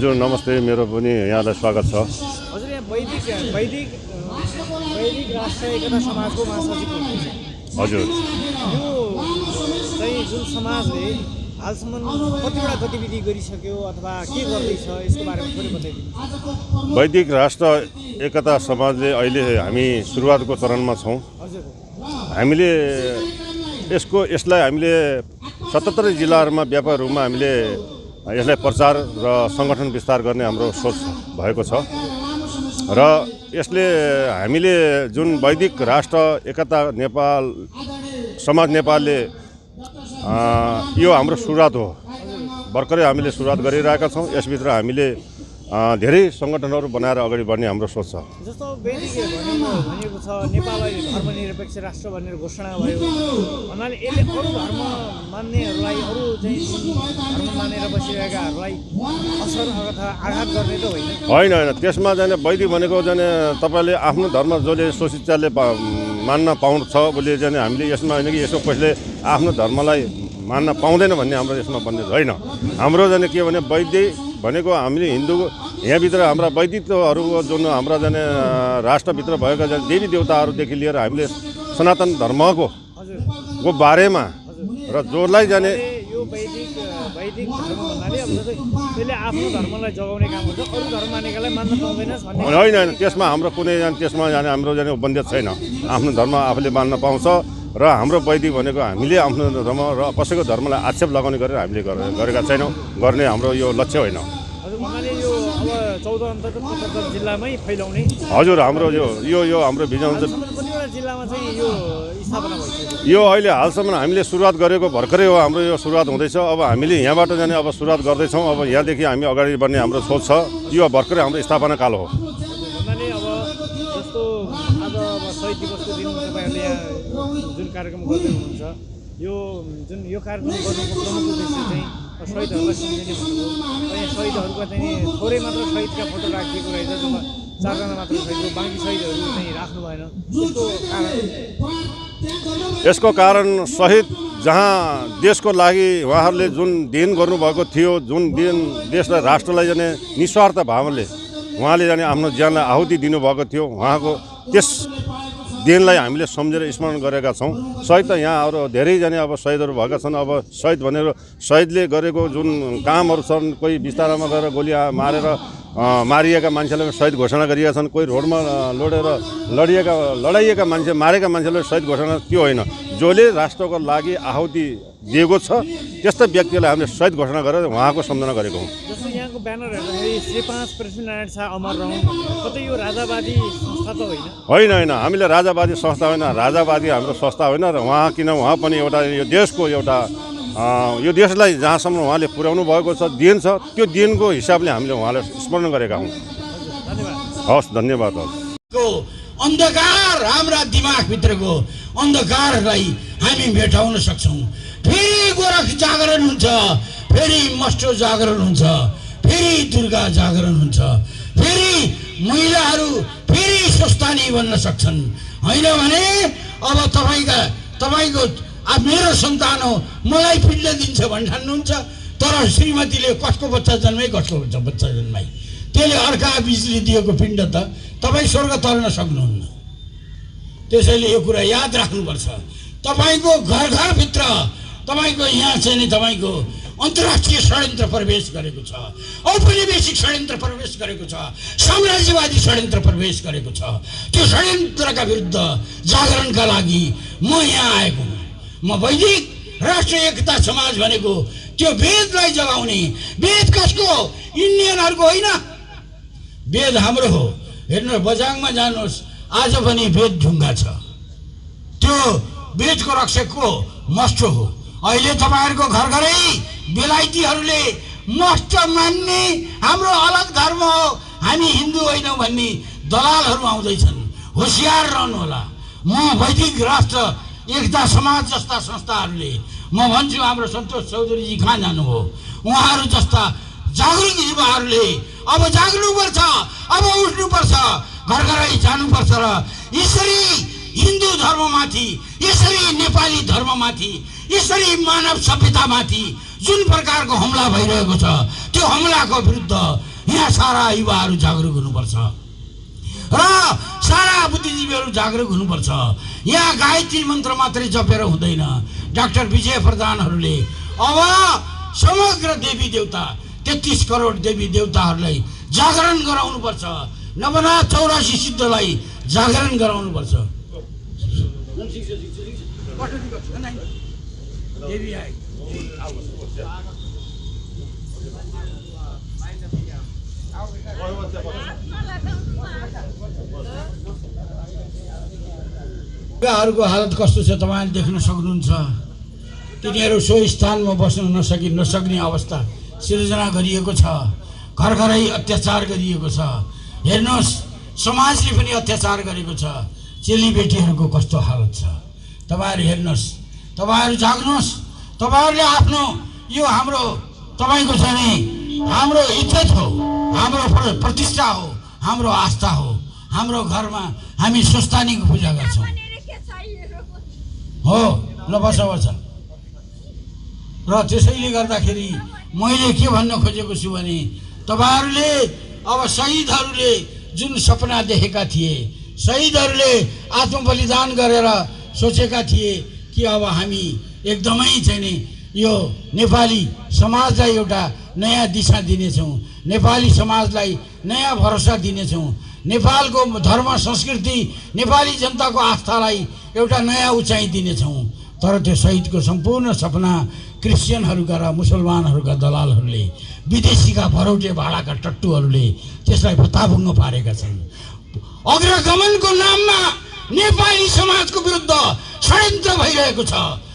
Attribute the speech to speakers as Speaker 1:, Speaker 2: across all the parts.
Speaker 1: हजुर नमस्ते, मेरो पनि यहाँलाई स्वागत छ।
Speaker 2: हजुर यहाँ वैदिक राष्ट्र एकता समाजको महासचिव हुनुहुन्छ।
Speaker 1: हजुर
Speaker 2: यो चाहिँ जुन समाजले हालसम्म कतिवटा गतिविधि गरिसक्यो अथवा के गर्दैछ यसको बारेमा थोरै बताइदिनु।
Speaker 1: वैदिक राष्ट्र एकता समाजले अहिले हामी सुरुवातको चरणमा छौँ।
Speaker 2: हजुर
Speaker 1: हामीले यसलाई हामीले 77 जिल्लाहरूमा व्यापक रूपमा हामीले यसलाई प्रचार र सङ्गठन विस्तार गर्ने हाम्रो सोच भएको छ र यसले हामीले जुन वैदिक राष्ट्र एकता नेपाल समाज नेपालले यो हाम्रो सुरुवात हो। भर्खरै हामीले सुरुवात गरिरहेका छौँ। यसभित्र हामीले धेरै सङ्गठनहरू बनाएर अगाडि बढ्ने हाम्रो सोच छ।
Speaker 2: जस्तो वैदिक भनेको छ नेपाललाई धर्मनिरपेक्ष राष्ट्र भनेर घोषणा भयो भन्नाले यसले अरू धर्म मान्नेहरूलाई अरू चाहिँ धर्म मानेर बसिरहेकाहरूलाई असर अथवा आघात गर्ने त होइन।
Speaker 1: होइन त्यसमा जाने वैदिक भनेको जाने तपाईँले आफ्नो धर्म जसले सोचिचारले मान्न पाउँछ बोले जाने हामीले यसमा होइन कि यसो कसैले आफ्नो धर्मलाई मान्न पाउँदैन भन्ने हाम्रो यसमा भन्ने होइन। हाम्रो जाने के भने वैदिक भनेको हामीले हिन्दू यहाँभित्र हाम्रा वैदिकहरूको जुन हाम्रा जाने राष्ट्रभित्र भएका जाने देवी देवताहरूदेखि लिएर हामीले सनातन धर्मको बारेमा र जसलाई जाने
Speaker 2: यो वैदिक धर्म भन्नाले अब त्यसले आफ्नो धर्मलाई जगाउने काम गर्छ, अरू धर्म मानेकालाई मान्न पाउँदैन भन्ने
Speaker 1: होइन। त्यसमा हाम्रो कुनै त्यसमा जाने हाम्रो जाने बन्देज छैन। आफ्नो धर्म आफूले मान्न पाउँछ र हाम्रो वैदिक भनेको हामीले आफ्नो धर्म र कसैको धर्मलाई आक्षेप लगाउने गरेर हामीले गरेका छैनौँ। गर्ने हाम्रो यो लक्ष्य होइन।
Speaker 2: हजुर भन्नाले यो अब 14 अन्तर्गत 77 जिल्लामै फैलाउने
Speaker 1: हजुर हाम्रो यो हाम्रो भिजन हुन्छ।
Speaker 2: कतिवटा जिल्लामा चाहिँ यो स्थापना भइसक्यो।
Speaker 1: यो अहिले हालसम्म हामीले सुरुवात गरेको भर्खरै हो। हाम्रो यो सुरुवात हुँदैछ। अब हामीले यहाँबाट जाने अब सुरुवात गर्दैछौँ। अब यहाँदेखि हामी अगाडि बढ्ने हाम्रो सोच छ। यो भर्खरै हाम्रो स्थापना काल हो।
Speaker 2: भन्नाले अब जस्तो आज शहीद दिवसको दिन तपाईँहरूले यहाँ जुन कार्यक्रम गर्दै हुनुहुन्छ यो कार्यक्रम गर्नुको प्रमुख उद्देश्य चाहिँ शहीदहरूलाई सम्झिने भन्नुभयो। यहाँ शहीदहरूको चाहिँ थोरै मात्र शहीदका फोटो राखिएको रहेछ, जम्मा 4 जना मात्र शहीद, बाँकी शहीदहरू चाहिँ राख्नु भएन।
Speaker 1: यसको कारण शहीद जहाँ देशको लागि उहाँहरूले जुन दिन गर्नुभएको थियो, जुन दिन देशलाई राष्ट्रलाई जाने निस्वार्थ भावले उहाँले जाने आफ्नो ज्यानलाई आहुति दिनुभएको थियो, उहाँको त्यस दिनलाई हामीले सम्झेर स्मरण गरेका छौँ। शहीद त यहाँ अरू धेरै जाने अब शहीदहरू भएका छन्। अब शहीद भनेर शहीदले गरेको जुन कामहरू छन्, कोही बिस्तारामा गएर गोली मारेर मारिएका मान्छेलाई शहीद घोषणा गरिएका छन्, कोही रोडमा लडाइएका मान्छे मारेका मान्छेलाई शहीद घोषणा त्यो होइन। जसले राष्ट्रको लागि आहुति दिएको छ त्यस्ता व्यक्तिलाई हामीले शहीद घोषणा गरेर उहाँको सम्झना गरेको हौँ।
Speaker 2: जस्तो यहाँको ब्यानर हेर्दाखेरि श्री 5 पृथ्वीनारायण शाह अमर रहौँ, कतै यो राजावादी संस्था त होइन?
Speaker 1: होइन, हामीले राजावादी संस्था होइन। राजावादी हाम्रो संस्था होइन र उहाँ पनि एउटा यो देशको एउटा यो देशलाई जहाँसम्म उहाँले पुर्याउनु भएको छ दिन छ, त्यो दिनको हिसाबले हामीले उहाँलाई स्मरण गरेका हौँ। हवस्, धन्यवाद।
Speaker 3: अन्धकार हाम्रा दिमागभित्रको अन्धकारलाई हामी मेटाउन सक्छौँ। फेरि गोरख जागरण हुन्छ, फेरि मस्टो जागरण हुन्छ, फेरि दुर्गा जागरण हुन्छ, फेरि महिलाहरू फेरि स्वस्थानी बन्न सक्छन्। होइन भने अब तपाईँको मेरो सन्तान हो, मलाई पिण्ड दिन्छ भन् ठान्नुहुन्छ, तर श्रीमतीले कसको बच्चा जन्माइ कसको बच्चा जन्माइ, त्यसले अर्का बिजुली दिएको पिण्ड त तपाईँ स्वर्ग तर्न सक्नुहुन्न। त्यसैले यो कुरा याद राख्नुपर्छ। तपाईँको घर घरभित्र तपाईँको यहाँ चाहिँ नि तपाईँको अन्तर्राष्ट्रिय षड्यन्त्र प्रवेश गरेको छ, औपनिवेशिक षड्यन्त्र प्रवेश गरेको छ, साम्राज्यवादी षड्यन्त्र प्रवेश गरेको छ। त्यो षड्यन्त्रका विरुद्ध जागरणका लागि म यहाँ आएको हुँ। म वैदिक राष्ट्र एकता समाज भनेको त्यो वेदलाई जगाउने। वेद कसको? इन्डियनहरूको होइन, वेद हाम्रो हो। हेर्नु, बजाङमा जानुहोस्, आज पनि वेद ढुङ्गा छ। त्यो वेदको रक्षक को? मस्ट हो। अहिले तपाईँहरूको घर घरै बेलायतीहरूले मस्ट मान्ने हाम्रो अलग धर्म हो, हामी हिन्दू होइनौँ भन्ने दलालहरू आउँदैछन्। होसियार रहनु होला। म वैदिक राष्ट्र एकता समाज जस्ता संस्थाहरूले म भन्छु, हाम्रो सन्तोष चौधरीजी कहाँ जानुभयो, उहाँहरू जस्ता जागरुक युवाहरूले अब जाग्नुपर्छ, अब उठ्नुपर्छ, घर घरै जानुपर्छ र यसरी हिन्दू धर्ममाथि, यसरी नेपाली धर्ममाथि, यसरी मानव सभ्यतामाथि जुन प्रकारको हमला भइरहेको छ, त्यो हमलाको विरुद्ध यहाँ सारा युवाहरू जागरुक हुनुपर्छ र सारा बुद्धिजीवीहरू जागरुक हुनुपर्छ। यहाँ गायत्री मन्त्र मात्रै जपेर हुँदैन। डाक्टर विजय प्रधानहरूले अब समग्र देवी देवता 33 करोड देवी देवताहरूलाई जागरण गराउनुपर्छ। नवनाथ 84 सिद्धलाई जागरण गराउनुपर्छ। युवाहरूको हालत कस्तो छ तपाईँले देख्न सक्नुहुन्छ। तिनीहरू सो स्थानमा बस्न नसक्ने अवस्था सिर्जना गरिएको छ। घर घरै अत्याचार गरिएको छ। हेर्नुहोस्, समाजले पनि अत्याचार गरेको छ। चेलीबेटीहरूको कस्तो हालत छ तपाईँहरू हेर्नुहोस्। तपाईँहरू जाग्नुहोस्। तपाईँहरूले आफ्नो यो हाम्रो तपाईँको छ नि हाम्रो इज्जत हो, हाम्रो प्रतिष्ठा हो, हाम्रो आस्था हो। हाम्रो घरमा हामी स्वस्थानीको पूजा गर्छौँ हो। ल बस बस। र त्यसैले गर्दाखेरि मैले के भन्न खोजेको छु भने तपाईँहरूले अब शहीदहरूले जुन सपना देखेका थिए, शहीदहरूले आत्मबलिदान गरेर सोचेका थिए कि अब हामी एकदमै चाहिँ नि यो नेपाली समाजलाई एउटा नयाँ दिशा दिनेछौँ, नेपाली समाजलाई नयाँ भरोसा दिनेछौँ, नेपालको धर्म संस्कृति नेपाली जनताको आस्थालाई एउटा नयाँ उचाइ दिनेछौँ। तर त्यो शहीदको सम्पूर्ण सपना क्रिस्चियनहरूका र मुसलमानहरूका दलालहरूले, विदेशीका भरौटे भाडाका टट्टुहरूले त्यसलाई भत्ताभुङ्ग पारेका छन्। अग्रगमनको नाममा नेपाली समाजको विरुद्ध षड्यन्त्र भइरहेको छ।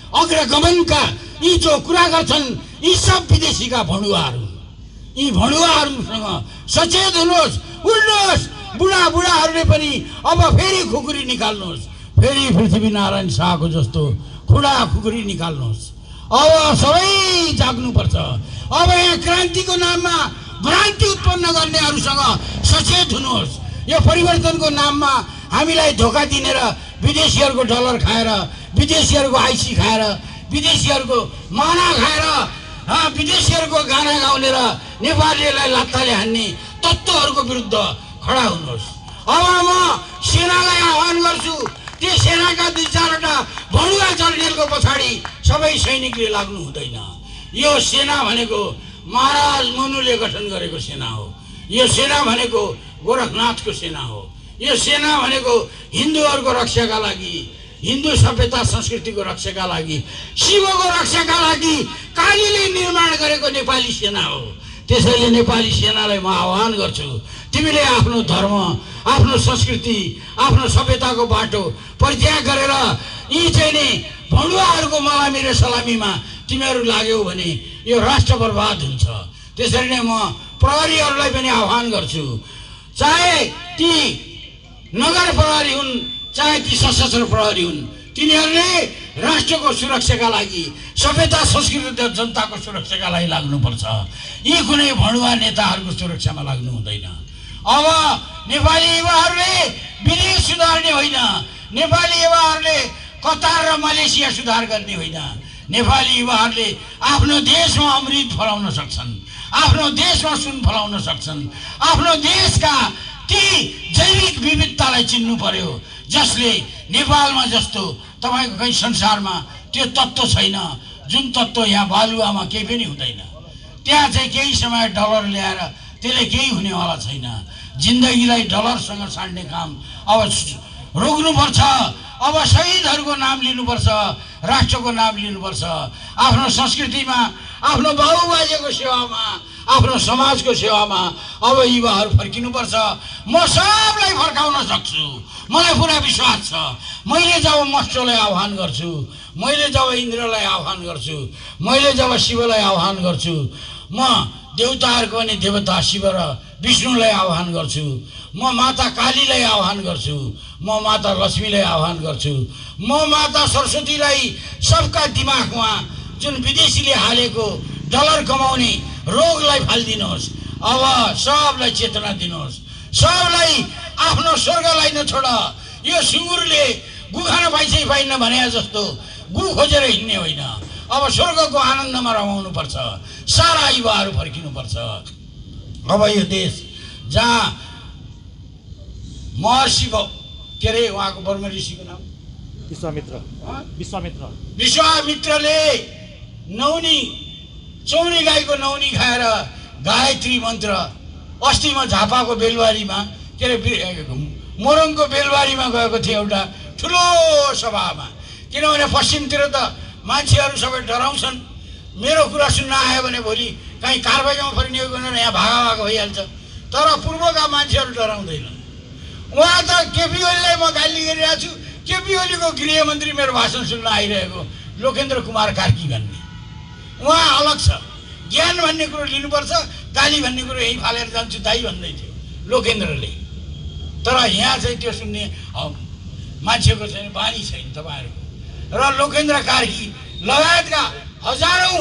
Speaker 3: अग्रगमनका यी जो कुरा गर्छन् यी सब विदेशीका भणुवाहरू। यी भणुवाहरूसँग सचेत हुनुहोस्, उठ्नुहोस्। बुढाहरूले पनि अब फेरि खुकुरी निकाल्नुहोस्। फेरि पृथ्वीनारायण शाहको जस्तो खुडा खुकुरी निकाल्नुहोस्। अब सबै जाग्नुपर्छ। अब यहाँ क्रान्तिको नाममा भ्रान्ति उत्पन्न गर्नेहरूसँग सचेत हुनुहोस्। यो परिवर्तनको नाममा हामीलाई धोका दिने र विदेशीहरूको डलर खाएर, विदेशीहरूको आइसी खाएर, विदेशीहरूको माना खाएर, विदेशीहरूको गाना गाउने र नेपालीलाई लात्ताले हान्ने तत्त्वहरूको विरुद्ध खडा हुनुहोस्। अब म सेनालाई आह्वान गर्छु, त्यो सेनाका 2-4वटा भणुवा जर्नेलको पछाडि सबै सैनिकले लाग्नु हुँदैन। यो सेना भनेको महाराज मनुले गठन गरेको सेना हो। यो सेना भनेको गोरखनाथको सेना हो। यो सेना भनेको हिन्दूहरूको रक्षाका लागि, हिन्दू सभ्यता संस्कृतिको रक्षाका लागि, शिवको रक्षाका लागि कालीले निर्माण गरेको नेपाली सेना हो। त्यसैले नेपाली सेनालाई म आह्वान गर्छु, तिमीले आफ्नो धर्म, आफ्नो संस्कृति, आफ्नो सभ्यताको बाटो परित्याग गरेर यी चाहिँ नि भणुवाहरूको मलामी र सलामीमा तिमीहरू लाग्यौ भने यो राष्ट्र बर्बाद हुन्छ। त्यसरी नै म प्रहरीहरूलाई पनि आह्वान गर्छु, चाहे ती नगर प्रहरी हुन्, चाहे ती सशस्त्र प्रहरी हुन्, तिनीहरूले राष्ट्रको सुरक्षाका लागि, सभ्यता संस्कृति र जनताको सुरक्षाका लागि लाग्नुपर्छ। यी कुनै भणुवा नेताहरूको सुरक्षामा लाग्नु हुँदैन। अब नेपाली युवाहरूले विदेश सुधार्ने होइन, नेपाली युवाहरूले कतार र मलेसिया सुधार गर्ने होइन। नेपाली युवाहरूले आफ्नो देशमा अमृत फलाउन सक्छन्, आफ्नो देशमा सुन फलाउन सक्छन्। आफ्नो देशका ती जैविक विविधतालाई चिन्नु पर्यो जसले नेपालमा जस्तो तपाईँको कहीँ संसारमा त्यो तत्त्व छैन। जुन तत्त्व यहाँ बालुवामा केही पनि हुँदैन। त्यहाँ चाहिँ केही समय डलर ल्याएर त्यसले केही हुनेवाला छैन। जिन्दगीलाई डलरसँग साड्ने काम अब रोक्नुपर्छ। अब शहीदहरूको नाम लिनुपर्छ, राष्ट्रको नाम लिनुपर्छ। आफ्नो संस्कृतिमा, आफ्नो बाबुबाजेको सेवामा, आफ्नो समाजको सेवामा अब युवाहरू फर्किनुपर्छ। म सबलाई फर्काउन सक्छु, मलाई पुरा विश्वास छ। मैले जब मस्टोलाई आह्वान गर्छु, मैले जब इन्द्रलाई आह्वान गर्छु, मैले जब शिवलाई आह्वान गर्छु, म देवताहरूको पनि देवता शिव र विष्णुलाई आह्वान गर्छु, म माता कालीलाई आह्वान गर्छु, म माता लक्ष्मीलाई आह्वान गर्छु, म माता सरस्वतीलाई सबका दिमागमा जुन विदेशीले हालेको डलर कमाउने रोगलाई फालिदिनुहोस्। अब सबलाई चेतना दिनुहोस्, सबलाई आफ्नो स्वर्गलाई नछोड। यो सुँगुरले गु खान पाइन्छ पाइन्न भने जस्तो गु खोजेर हिँड्ने होइन। अब स्वर्गको आनन्दमा रमाउनुपर्छ। सारा युवाहरू फर्किनुपर्छ। अब यो देश जहाँ महर्षि के अरे उहाँको ब्रह्म ऋषिको नाम विश्वामित्रले नौनी चौरी गाईको नौनी खाएर गायत्री मन्त्र अस्ति म झापाको बेलबारीमा के अरे मोरङको बेलबारीमा गएको थिएँ एउटा ठुलो सभामा। किनभने पश्चिमतिर त मान्छेहरू सबै डराउँछन्, मेरो कुरा सुन्न आयो भने भोलि कहीँ कारबाहीमा परिने हो भने यहाँ भागाभाग भइहाल्छ। तर पूर्वका मान्छेहरू डराउँदैनन्। उहाँ त केपी ओलीलाई म गाली गरिरहेको छु, केपी ओलीको गृहमन्त्री मेरो भाषण सुन्न आइरहेको लोकेन्द्र कुमार कार्की भन्ने, उहाँ अलग छ। ज्ञान भन्ने कुरो लिनुपर्छ, गाली भन्ने कुरो यहीँ फालेर जान्छु दाइ भन्दै थियो लोकेन्द्रले। तर यहाँ चाहिँ त्यो सुन्ने मान्छेको चाहिँ बानी छैन तपाईँहरूको। र लोकेन्द्र कार्की लगायतका हजारौँ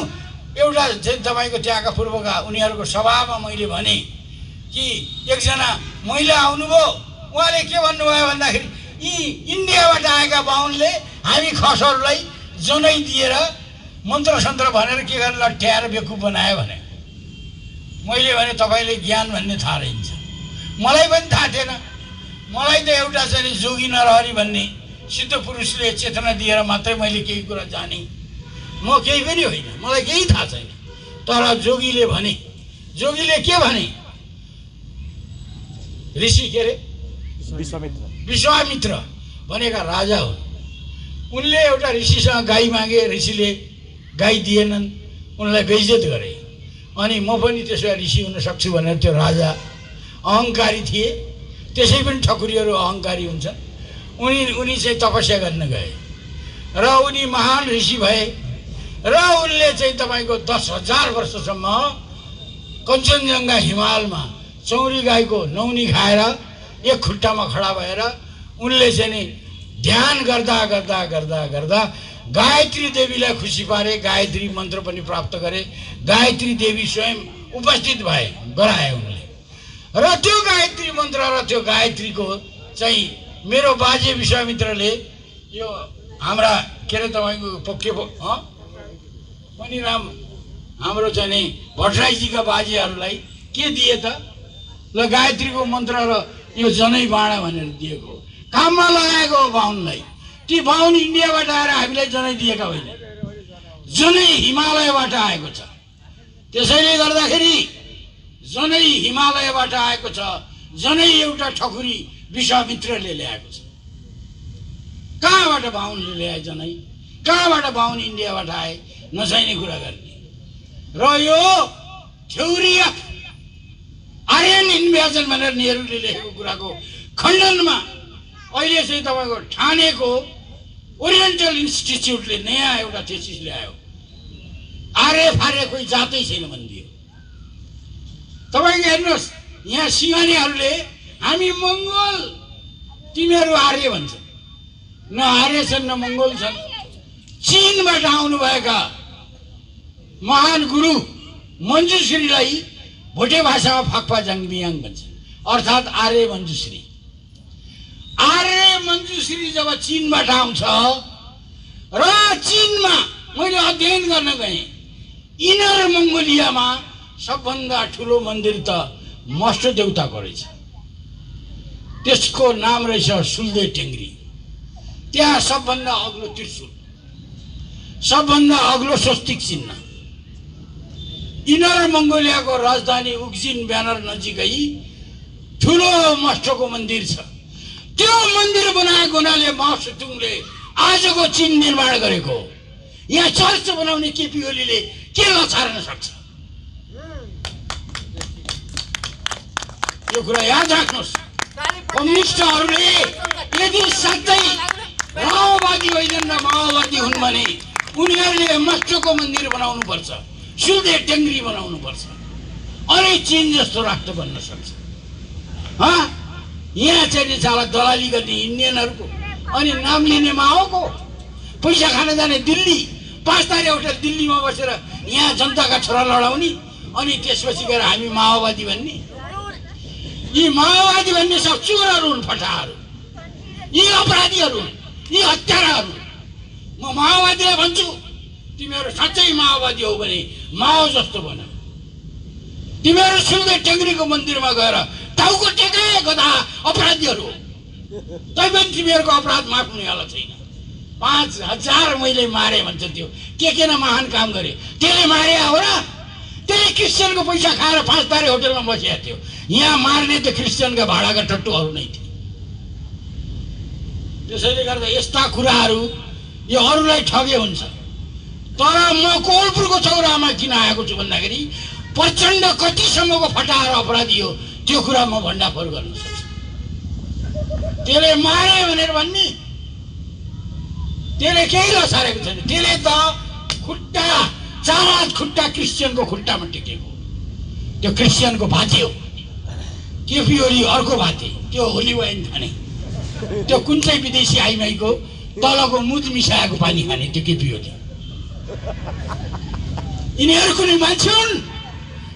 Speaker 3: एउटा चाहिँ तपाईँको त्यहाँका पूर्वका उनीहरूको सभामा मैले भने कि एकजना महिला आउनुभयो, उहाँले के भन्नुभयो भन्दाखेरि यी इन्डियाबाट आएका बाहुनले हामी खसहरूलाई जनै दिएर मन्त्र सन्त्र भनेर के गरेर लट्ठ्याएर बेकुफ बनायो भने। मैले भने तपाईँले ज्ञान भन्ने थाहा रहन्छ, मलाई पनि थाहा थिएन। मलाई त एउटा चाहिँ जोगी नरहरी भन्ने सिद्ध पुरुषले चेतना दिएर मात्रै मैले केही कुरा जाने, म केही पनि होइन, मलाई केही थाहा छैन। तर जोगीले भने, जोगीले के भने, ऋषि के अरे विश्वामित्र भनेका राजा हो। उनले एउटा ऋषिसँग गाई मागे, ऋषिले गाई दिएनन्, उनलाई बेइज्जत गरे। अनि म पनि त्यसो ऋषि हुन सक्छु भनेर त्यो राजा अहङ्कारी थिए। त्यसै पनि ठकुरीहरू अहङ्कारी हुन्छन्। उनी चाहिँ तपस्या गर्न गए र उनी महान ऋषि भए र उनले चाहिँ तपाईँको 10,000 वर्षसम्म कञ्चनजङ्घा हिमालमा चौरी गाईको नौनी खाएर एक खुट्टामा खडा भएर उनले चाहिँ नि ध्यान गर्दा गर्दा गर्दा गर्दा गायत्री देवीलाई खुसी पारे, गायत्री मन्त्र पनि प्राप्त गरे। गायत्री देवी स्वयं उपस्थित भए, गराए उनले। र त्यो गायत्री मन्त्र र त्यो गायत्रीको चाहिँ मेरो बाजे विश्वामित्रले यो हाम्रा के अरे तपाईँको के मणिराम हाम्रो चाहिँ नि भट्टराईजीका बाजेहरूलाई के दिए त? ल गायत्रीको मन्त्र र यो जनै बाँडा भनेर दिएको, काममा लगाएको बाहुनलाई। ती बाहुन इन्डियाबाट आएर हामीलाई जनै दिएका होइन, जनै हिमालयबाट आएको छ। त्यसैले गर्दाखेरि जनै हिमालयबाट आएको छ, जनै एउटा ठकुरी विश्वामित्रले ल्याएको छ। कहाँबाट बाहुनले ल्याए जनै? कहाँबाट बाहुन इन्डियाबाट आए? नचाहिने कुरा गर्ने। र यो थ्योरी अफ आर्यन इन्भेजन भनेर नेहरूले लेखेको कुराको खण्डनमा अहिले चाहिँ तपाईँको ठानेको ओरिएन्टल इन्स्टिच्युटले नयाँ एउटा थेसिस ल्यायो। आर्य फारे कोही जातै छैन भनिदियो। तपाईँको हेर्नुहोस्, यहाँ सिंहनीहरूले हामी मङ्गोल, तिमीहरू आर्य भन्छ। न आर्य छन् न मङ्गोल छन्। चीनबाट आउनुभएका महान गुरु मञ्जुश्रीलाई भोटे भाषामा फाक्पा जाङमियाङ भन्छ, अर्थात् आर्य मञ्जुश्री। आर्य मञ्जुश्री जब चीनबाट आउँछ र चीनमा मैले अध्ययन गर्न गएँ, इनर मङ्गोलियामा सबभन्दा ठुलो मन्दिर त मष्ट देवताको रहेछ। त्यसको नाम रहेछ सुलदे टेङ्ग्री। त्यहाँ सबभन्दा अग्लो त्रिशूल, सबभन्दा अग्लो स्वस्तिक चिन्ह। इनर मङ्गोलियाको राजधानी उक्जिन ब्यानर नजिकै ठुलो मष्टको मन्दिर छ। त्यो मन्दिर बनाएको हुनाले माओ सेतुङले आजको चीन निर्माण गरेको। यहाँ चर्च बनाउने केपी ओलीले के लछार्न सक्छ? यो कुरा याद राख्नुहोस्। कम्युनिस्टहरूले यदि साँच्चै माओवादी होइनन् र माओवादी हुन् भने उनीहरूले मष्टको मन्दिर बनाउनु पर्छ, सुलदे टेङ्ग्री बनाउनु पर्छ, अनि चीन जस्तो राष्ट्र बन्न सक्छ। यहाँ चाहिँ साला दलाली गर्ने इन्डियनहरूको, अनि नाम लिने माओको, पैसा खान जाने दिल्ली, 5 तारे होटल दिल्लीमा बसेर यहाँ जनताका छोरा लडाउने, अनि त्यसपछि गएर हामी माओवादी भन्ने। यी माओवादी भन्ने सब चोरहरू हुन्, फटाहरू, यी अपराधीहरू हुन्, यी हत्याराहरू। म माओवादीलाई भन्छु, तिमीहरू साँच्चै माओवादी हो भने माओ जस्तो बन। तिमीहरू सिउँदै टेङ्ग्रीको मन्दिरमा गएर टाउको टेके गधा अपराधीहरू हो। तैपनि तिमीहरूको अपराध माफ हुनेवाला छैन। 5,000 मैले मारे भन्छ त्यो के न महान काम गरे त्यसले मारे हो र? त्यसले क्रिस्चियनको पैसा खाएर 5 तारे होटलमा बसेको थियो। यहाँ मार्ने त क्रिस्चियनका भाडाका टट्टुहरू नै थिए। त्यसैले गर्दा यस्ता कुराहरू यो अरूलाई ठगे हुन्छ। तर म कोलपुरको चौरामा किन आएको छु भन्दाखेरि प्रचण्ड कतिसम्मको फटाएर अपराधी हो त्यो कुरा म भण्डाफोर गर्न सक्छु। त्यसले मारे भनेर भन्ने त्यसले केही लसारेको छैन। त्यसले त खुट्टा 4 हात खुट्टा क्रिस्चियनको खुट्टामा टेकेको। त्यो क्रिस्चियनको भाते हो। केपी ओली अर्को भाते, त्यो होली वाइन खाने, त्यो कुन चाहिँ विदेशी आइमाईको तलको मुद मिसाएको पानी खाने त्यो केपी ओली। यिनीहरू कुनै मान्छे हुन्?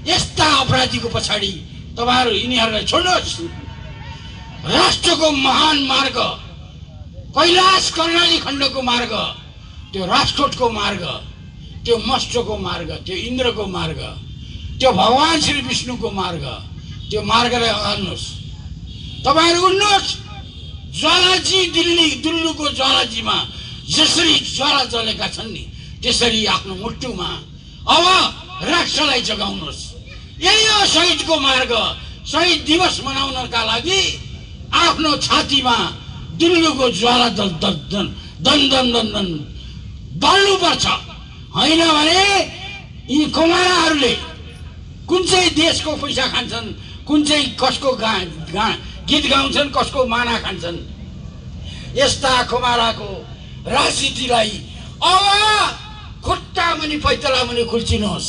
Speaker 3: यस्ता अपराधीको पछाडि तपाईँहरू यिनीहरूलाई छोड्नुहोस्। राष्ट्रको महान मार्ग, कैलाश कर्णाली खण्डको मार्ग, त्यो राजकोटको मार्ग, त्यो मस्टको मार्ग, त्यो इन्द्रको मार्ग, त्यो भगवान श्री विष्णुको मार्ग, त्यो मार्गलाई अगाल्नुहोस्। तपाईँहरू उठ्नुहोस्। ज्वालाजी दिल्लुको ज्वालाजीमा जसरी ज्वाला जलेका छन् नि त्यसरी आफ्नो मुटुमा अब राष्ट्रलाई जगाउनुहोस्। यही हो शहीदको मार्ग। शहीद दिवस मनाउनका लागि आफ्नो छातीमा दिल्लुको ज्वाला दन बल्नुपर्छ। होइन भने यी कुमाराहरूले कुन चाहिँ देशको पैसा खान्छन्, कुन चाहिँ कसको गीत गाउँछन्, कसको माना खान्छन्। यस्ता कुमाराको राजनीतिलाई अब खुट्टा मुनि पैतला मुनि खुल्चिनुहोस्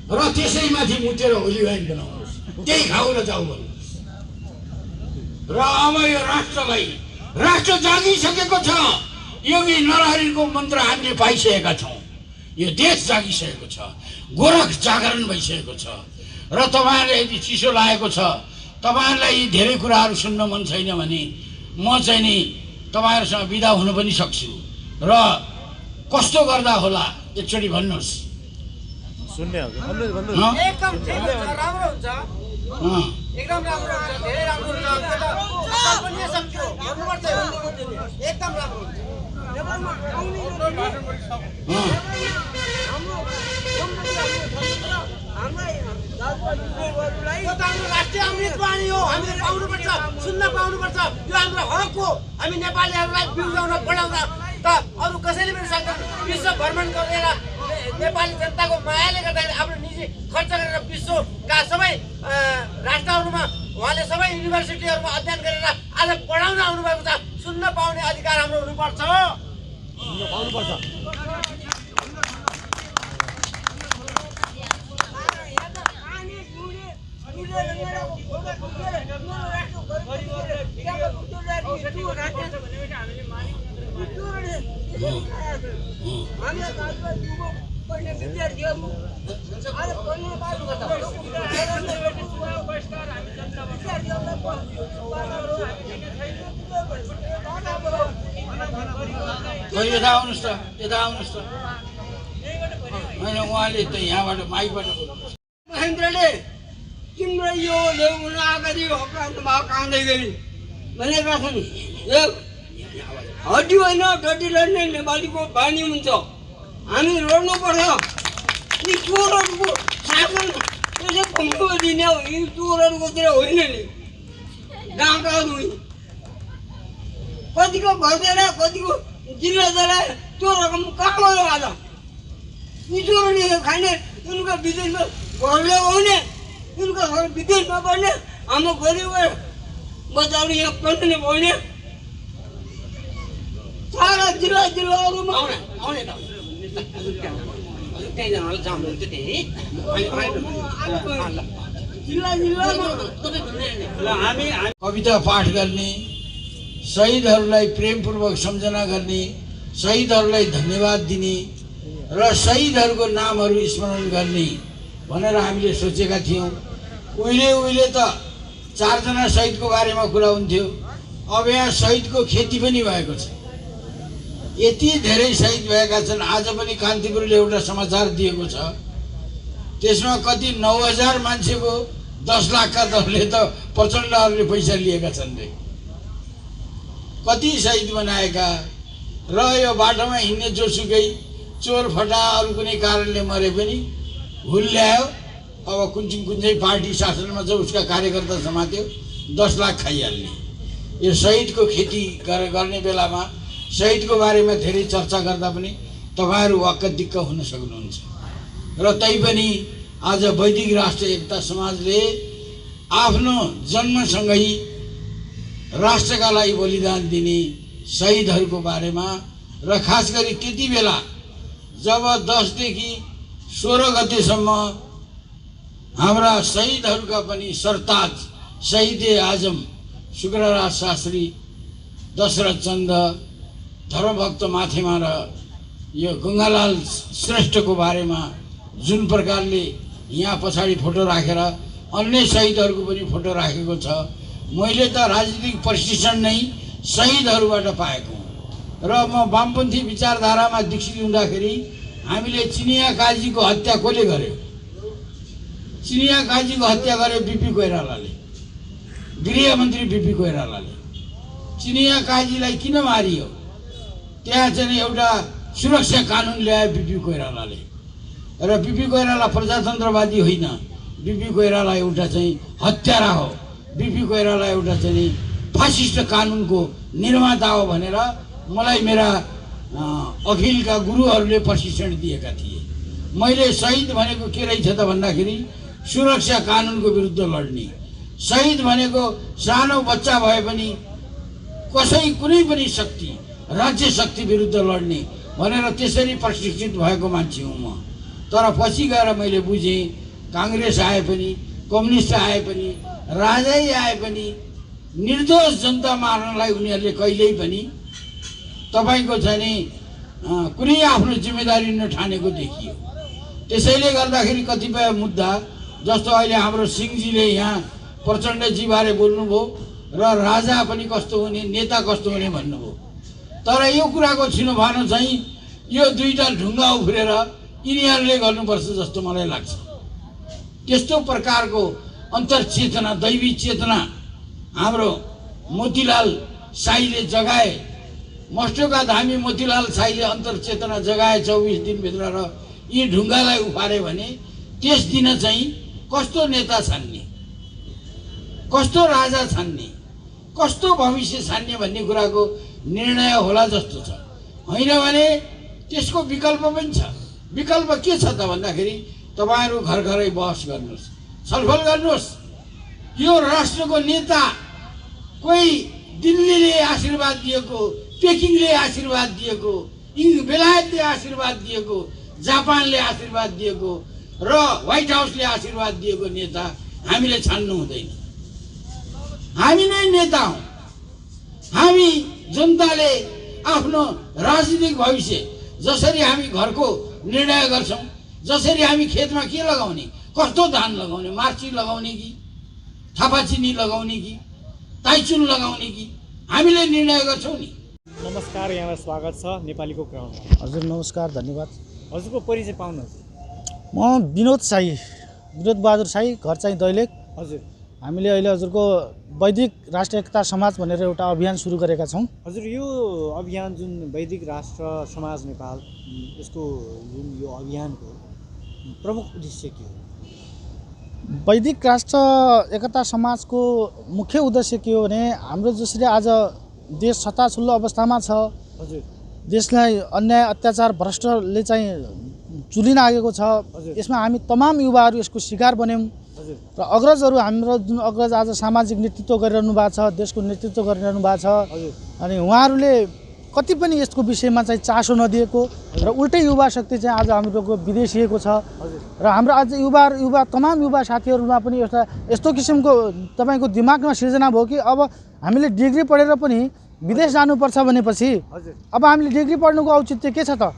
Speaker 3: र त्यसैमाथि मुतेर होली वाइन बनाउनुहोस्। त्यही खाऊ र जाऊ भन्नुहोस्। र अब यो राष्ट्रलाई राष्ट्र जागिसकेको छ। योगी नरहरिको मन्त्र हामीले पाइसकेका छौँ। यो देश जागिसकेको छ। गोरख जागरण भइसकेको छ। र तपाईँहरूलाई यदि चिसो लागेको छ, तपाईँहरूलाई यी धेरै कुराहरू सुन्न मन छैन भने म चाहिँ नि तपाईँहरूसँग बिदा हुन पनि सक्छु। र कस्तो गर्दा होला एकचोटि भन्नुहोस्।
Speaker 2: सुन्ने हो
Speaker 4: एकदम ठिक हुन्छ, राम्रो हुन्छ, एकदम राम्रो हुन्छ, धेरै राम्रो हुन्छ। पनि सक्यो भन्नुपर्छ, एकदम राम्रो हुन्छ। राष्ट्रिय अमृत बानी हो, हामीले पाउनुपर्छ, सुन्न पाउनुपर्छ। यो हाम्रो हक हो। हामी नेपालीहरूलाई बिउजाउन बढाउन त अरू कसैले पनि सक्दैन। विश्व भ्रमण गरेर नेपाली जनताको मायाले गर्दाखेरि आफ्नो निजी खर्च गरेर विश्वका सबै राष्ट्रहरूमा उहाँले सबै युनिभर्सिटीहरूमा अध्ययन गरेर आज पढाउन आउनुभएको छ। सुन्न पाउने अधिकार हाम्रो हुनुपर्छ।
Speaker 3: यता आउनुहोस् त, यता आउनुहोस् त। होइन, उहाँले त यहाँबाट माइकबाट बोल्नु।
Speaker 5: महेन्द्रले तिम्रो यो ल्याउन अगाडि हप्रान्तमा काँदै गरी भनेका छन्। यो हड्डी होइन, डटी लड्ने नेपालीको बानी हुन्छ। हामी लड्नुपर्छ। यी चोरहरूको शासन त्यसै कम्ती दिने हो। यी चोरहरूकोतिर होइन नि, डाँडाहरू कतिको भर्दैन, कतिको जिल्ला जलाए। त्यो रकम कहाँ गयो आज? यी चोरले खाने, उनको विदेशमा घर लगाउने, उनको घर विदेशमा बढ्ने, हाम्रो गरिब बच्चाहरू यहाँ पढ्ने बढ्ने। सारा जिल्लाहरूमा आउने त
Speaker 3: कविता पाठ गर्ने, शहीदहरूलाई प्रेमपूर्वक सम्झना गर्ने, शहीदहरूलाई धन्यवाद दिने र शहीदहरूको नामहरू स्मरण गर्ने भनेर हामीले सोचेका थियौँ। उहिले त 4 जना शहीदको बारेमा कुरा हुन्थ्यो। अब यहाँ शहीदको खेती पनि भएको छ। यति धेरै शहीद भएका छन्। आज पनि कान्तिपुरले एउटा समाचार दिएको छ, त्यसमा कति 9,000 मान्छेको 10 लाखका दलले त प्रचण्डहरूले पैसा लिएका छन् रे। कति शहीद बनाएका र यो बाटोमा हिँड्ने जोसुकै चोर फटा अरू कुनै कारणले मरे पनि हुल्ल्यायो। अब कुन चाहिँ पार्टी शासनमा छ उसका कार्यकर्ता समात्यो 10 लाख खाइहाल्ने। यो शहीदको खेती गर्ने बेलामा शहीदको बारेमा धेरै चर्चा गर्दा पनि तपाईँहरू वाक्क दिक्क हुन सक्नुहुन्छ। र तैपनि आज वैदिक राष्ट्र एकता समाजले आफ्नो जन्मसँगै राष्ट्रका लागि बलिदान दिने शहीदहरूको बारेमा र खास गरी त्यति बेला जब 10 देखि 16 गतेसम्म हाम्रा शहीदहरूका पनि सरताज शहीदे आजम शुक्रराज शास्त्री, दशरथ चन्द, धर्मभक्त माथेमा र यो गङ्गालाल श्रेष्ठको बारेमा जुन प्रकारले यहाँ पछाडि फोटो राखेर अन्य शहीदहरूको पनि फोटो राखेको छ। मैले त राजनीतिक प्रशिक्षण नै शहीदहरूबाट पाएको र म वामपन्थी विचारधारामा दीक्षित हुँदाखेरि हामीले चिनिया काजीको हत्या कसले गर्यो? चिनिया काजीको हत्या गर्यो बीपी कोइरालाले, गृहमन्त्री बीपी कोइरालाले। चिनिया काजीलाई किन मारियो? त्यहाँ चाहिँ एउटा सुरक्षा कानुन ल्यायो बीपी कोइरालाले र बीपी कोइराला प्रजातन्त्रवादी होइन, बीपी कोइराला एउटा चाहिँ हत्यारा हो, बीपी कोइराला एउटा चाहिँ फासिस्ट कानुनको निर्माता हो भनेर मलाई मेरा अखिलका गुरुहरूले प्रशिक्षण दिएका थिए। मैले शहीद भनेको के रहेछ त भन्दाखेरि सुरक्षा कानुनको विरुद्ध लड्ने, शहीद भनेको सानो बच्चा भए पनि कुनै पनि शक्ति राज्य शक्ति विरुद्ध लड्ने भनेर त्यसरी प्रशिक्षित भएको मान्छे हुँ म। तर पछि गएर मैले बुझेँ काङ्ग्रेस आए पनि, कम्युनिस्ट आए पनि, राजै आए पनि निर्दोष जनता मार्नलाई उनीहरूले कहिल्यै पनि तपाईँको चाहिँ नि कुनै आफ्नो जिम्मेदारी नठानेको देखियो। त्यसैले गर्दाखेरि कतिपय मुद्दा जस्तो अहिले हाम्रो सिंहजीले यहाँ प्रचण्डजीबारे बोल्नुभयो र राजा पनि कस्तो हुने, नेता कस्तो हुने भन्नुभयो। तर यो कुराको छिनोफानो चाहिँ यो दुईटा ढुङ्गा उफ्रेर यिनीहरूले गर्नुपर्छ जस्तो मलाई लाग्छ। त्यस्तो प्रकारको अन्तर्चेतना, दैवी चेतना हाम्रो मोतीलाल साईले जगाए, मस्टोका धामी मोतीलाल साईले अन्तर्चेतना जगाए 24 दिनभित्र र यी ढुङ्गालाई उफारे भने त्यस दिन चाहिँ कस्तो नेता छान्ने, कस्तो राजा छान्ने, कस्तो भविष्य छान्ने भन्ने कुराको निर्णय होला जस्तो छ। होइन भने त्यसको विकल्प पनि छ। विकल्प के छ त भन्दाखेरि तपाईँहरू घर घरै बहस गर्नुहोस्, छलफल गर्नुहोस्। यो राष्ट्रको नेता कोही दिल्लीले आशीर्वाद दिएको, पेकिङले आशीर्वाद दिएको, बेलायतले आशीर्वाद दिएको, जापानले आशीर्वाद दिएको र व्हाइट हाउसले आशीर्वाद दिएको नेता हामीले छान्नु हुँदैन। हामी नै नेता हौँ। हामी जनताले आफ्नो राजनीतिक भविष्य जसरी हामी घरको निर्णय गर्छौँ, जसरी हामी खेतमा के लगाउने, कस्तो धान लगाउने, मार्ची लगाउने कि थापाचिनी लगाउने कि ताइचुन लगाउने कि हामीले निर्णय गर्छौँ नि।
Speaker 2: नमस्कार, यहाँलाई स्वागत छ नेपालीको क्राउनमा।
Speaker 6: हजुर नमस्कार, धन्यवाद।
Speaker 2: हजुरको परिचय पाउनुहोस्।
Speaker 6: म विनोद साई, विनोद बहादुर साई, घर चाहिँ दैलेख।
Speaker 2: हजुर,
Speaker 6: हामीले अहिले हजुरको वैदिक राष्ट्र एकता समाज भनेर एउटा अभियान सुरु गरेका छौँ।
Speaker 2: हजुर, यो अभियान जुन वैदिक राष्ट्र समाज नेपाल, यसको जुन यो अभियानको प्रमुख उद्देश्य के हो?
Speaker 6: वैदिक राष्ट्र एकता समाजको मुख्य उद्देश्य के हो भने हाम्रो जसरी आज देश छताछुल्लो अवस्थामा छ,
Speaker 2: हजुर,
Speaker 6: देशलाई अन्याय अत्याचार भ्रष्टले चाहिँ चुलिन आएको छ। यसमा हामी तमाम युवाहरू यसको शिकार बन्यौँ र अग्रजहरू हाम्रो जुन अग्रज आज सामाजिक नेतृत्व गरिरहनु भएको छ, देशको नेतृत्व गरिरहनु भएको छ, अनि उहाँहरूले कति पनि यसको विषयमा चाहिँ चासो नदिएको र उल्टै युवा शक्ति चाहिँ आज हाम्रो विदेशिएको छ। र हाम्रो आज तमाम युवा साथीहरूमा पनि एउटा यस्तो किसिमको तपाईँको दिमागमा सिर्जना भयो कि अब हामीले डिग्री पढेर पनि विदेश जानुपर्छ भनेपछि अब हामीले डिग्री पढ्नुको औचित्य के छ त?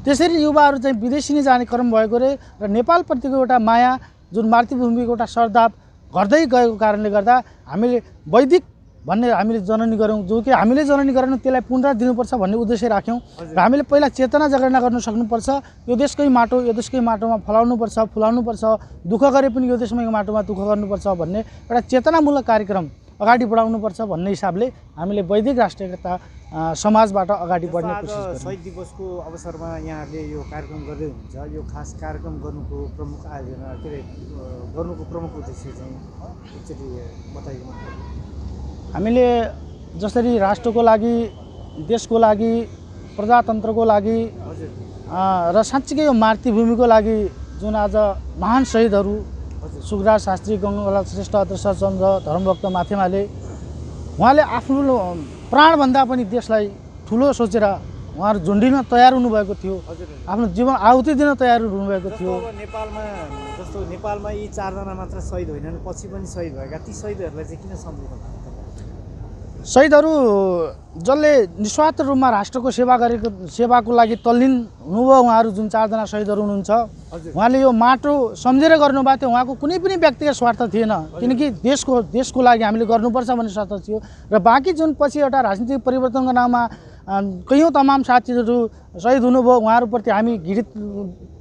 Speaker 6: त्यसरी युवाहरू चाहिँ विदेशी नै जाने क्रम भएको रे र नेपालप्रतिको एउटा माया, जुन मातृभूमिको एउटा सरदाप घट्दै गएको कारणले गर्दा हामीले वैदिक भन्ने हामीले जननी गऱ्यौँ, जो कि हामीले जननी गरेनौँ त्यसलाई पुनः दिनुपर्छ भन्ने उद्देश्य राख्यौँ र हामीले पहिला चेतना जगेर्ना गर्न सक्नुपर्छ। यो देशकै माटो, यो देशकै माटोमा फुलाउनुपर्छ, दुःख गरे पनि यो देशमै माटोमा दुःख गर्नुपर्छ भन्ने एउटा चेतनामूलक कार्यक्रम अगाडि बढाउनुपर्छ भन्ने हिसाबले हामीले वैदिक राष्ट्रिय एकता समाजबाट अगाडि बढ्ने कोसिस गर्छौँ।
Speaker 2: शहीद दिवसको अवसरमा यहाँहरूले यो कार्यक्रम गर्दै हुनुहुन्छ, यो खास कार्यक्रम गर्नुको प्रमुख आयोजना के अरे गर्नुको प्रमुख उद्देश्य चाहिँ एकचोटि बताइदिनु।
Speaker 6: हामीले जसरी राष्ट्रको लागि, देशको लागि, प्रजातन्त्रको लागि र साँच्चीकै यो मातृभूमिको लागि जुन आज महान शहीदहरू सुखराज शास्त्री, गङ्गालाल श्रेष्ठ, अदृश्यचन्द्र, धर्मभक्त माथेमाले उहाँले आफ्नो प्राणभन्दा पनि देशलाई ठुलो सोचेर उहाँहरू झुन्डिन तयार हुनुभएको थियो, आफ्नो जीवन आहुति दिन तयार हुनुभएको थियो।
Speaker 2: नेपालमा जस्तो नेपालमा यी 4 जना मात्र शहीद होइनन्, पछि पनि शहीद भएका ती शहीदहरूलाई चाहिँ किन सम्झिनु?
Speaker 6: शहीदहरू जसले निस्वार्थ रूपमा राष्ट्रको सेवाको लागि तल्लीन हुनुभयो, उहाँहरू जुन 4 जना शहीदहरू हुनुहुन्छ, उहाँले यो माटो सम्झेर गर्नुभएको थियो। उहाँको कुनै पनि व्यक्तिगत स्वार्थ थिएन, किनकि देशको लागि हामीले गर्नुपर्छ भन्ने स्वार्थ थियो। र बाँकी जुन पछि एउटा राजनीतिक परिवर्तनको नाममा कयौँ तमाम साथीहरू शहीद हुनुभयो, उहाँहरूप्रति हामी घृणित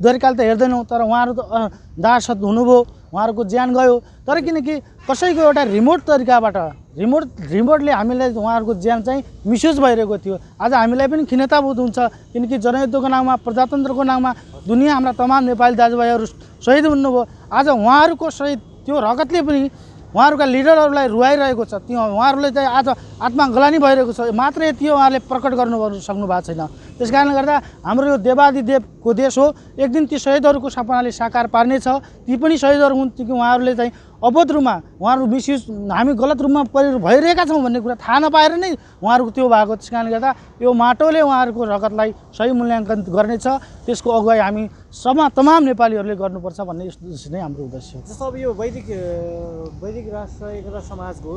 Speaker 6: दरिकाल त हेर्दैनौँ, तर उहाँहरू त दासत हुनुभयो, उहाँहरूको ज्यान गयो। तर किनकि कसैको एउटा रिमोट तरिकाबाट रिमोटले हामीलाई उहाँहरूको ज्यान चाहिँ मिसयुज भइरहेको थियो। आज हामीलाई पनि खिन्नताबोध हुन्छ, किनकि जनयुद्धको नाममा, प्रजातन्त्रको नाममा दुनियाँ हाम्रा तमाम नेपाली दाजुभाइहरू शहीद हुनुभयो। आज उहाँहरूको शहीद त्यो रगतले पनि उहाँहरूका लिडरहरूलाई रुवाइरहेको छ। त्यो उहाँहरूले चाहिँ आज आत्मग्लानि भइरहेको छ। मात्र यति उहाँहरूले प्रकट गर्नु सक्नु भएको छैन। त्यस कारणले गर्दा हाम्रो यो देवादिदेवको देश हो, एक दिन ती शहीदहरूको सपनाले साकार पार्नेछ। ती पनि शहीदहरू हुन् कि उहाँहरूले चाहिँ अवैध रूपमा उहाँहरू मिसयुज, हामी गलत रूपमा भइरहेका छौँ भन्ने कुरा थाहा नपाएर नै उहाँहरूको त्यो भएको। त्यस कारणले गर्दा यो माटोले उहाँहरूको रगतलाई सही मूल्याङ्कन गर्नेछ। त्यसको अगुवाई हामी तमाम नेपालीहरूले गर्नुपर्छ भन्ने यस्तो नै हाम्रो उद्देश्य हो।
Speaker 2: जस्तो अब यो वैदिक राष्ट्र एकता समाजको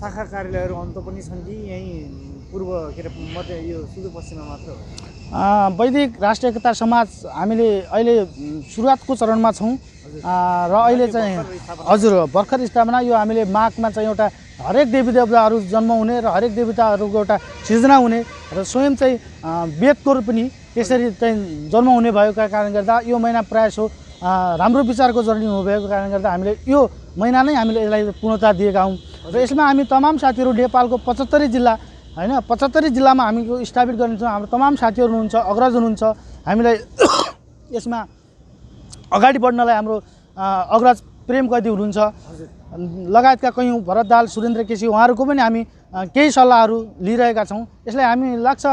Speaker 2: शाखा कार्यालयहरू अन्त पनि छन् कि यहीँ पूर्व के अरे मध्य यो सुदूरपश्चिममा मात्र हो?
Speaker 6: वैदिक राष्ट्रिय एकता समाज हामीले अहिले सुरुवातको चरणमा छौँ र अहिले चाहिँ हजुर भर्खर स्थापना। यो हामीले माघमा चाहिँ एउटा हरेक देवी देवताहरू जन्म हुने र हरेक देवताहरूको एउटा सृजना हुने र स्वयं चाहिँ वेदको पनि त्यसरी चाहिँ जन्म हुने भएको कारणले गर्दा यो महिना प्रायः राम्रो विचारको जर्नी हुनुभएको कारणले गर्दा हामीले यो महिना नै हामीले यसलाई पूर्णता दिएका हौँ। र यसमा हामी तमाम साथीहरू नेपालको 75 जिल्ला होइन 75 जिल्लामा हामी यो स्थापित गर्नेछौँ। हाम्रो तमाम साथीहरू हुनुहुन्छ, अग्रज हुनुहुन्छ। हामीलाई यसमा अगाडि बढ्नलाई हाम्रो अग्रज प्रेम कैदी हुनुहुन्छ लगायतका कयौँ भरत दाल, सुरेन्द्र केसी, उहाँहरूको पनि हामी केही सल्लाहहरू लिइरहेका छौँ। यसलाई हामी लाग्छ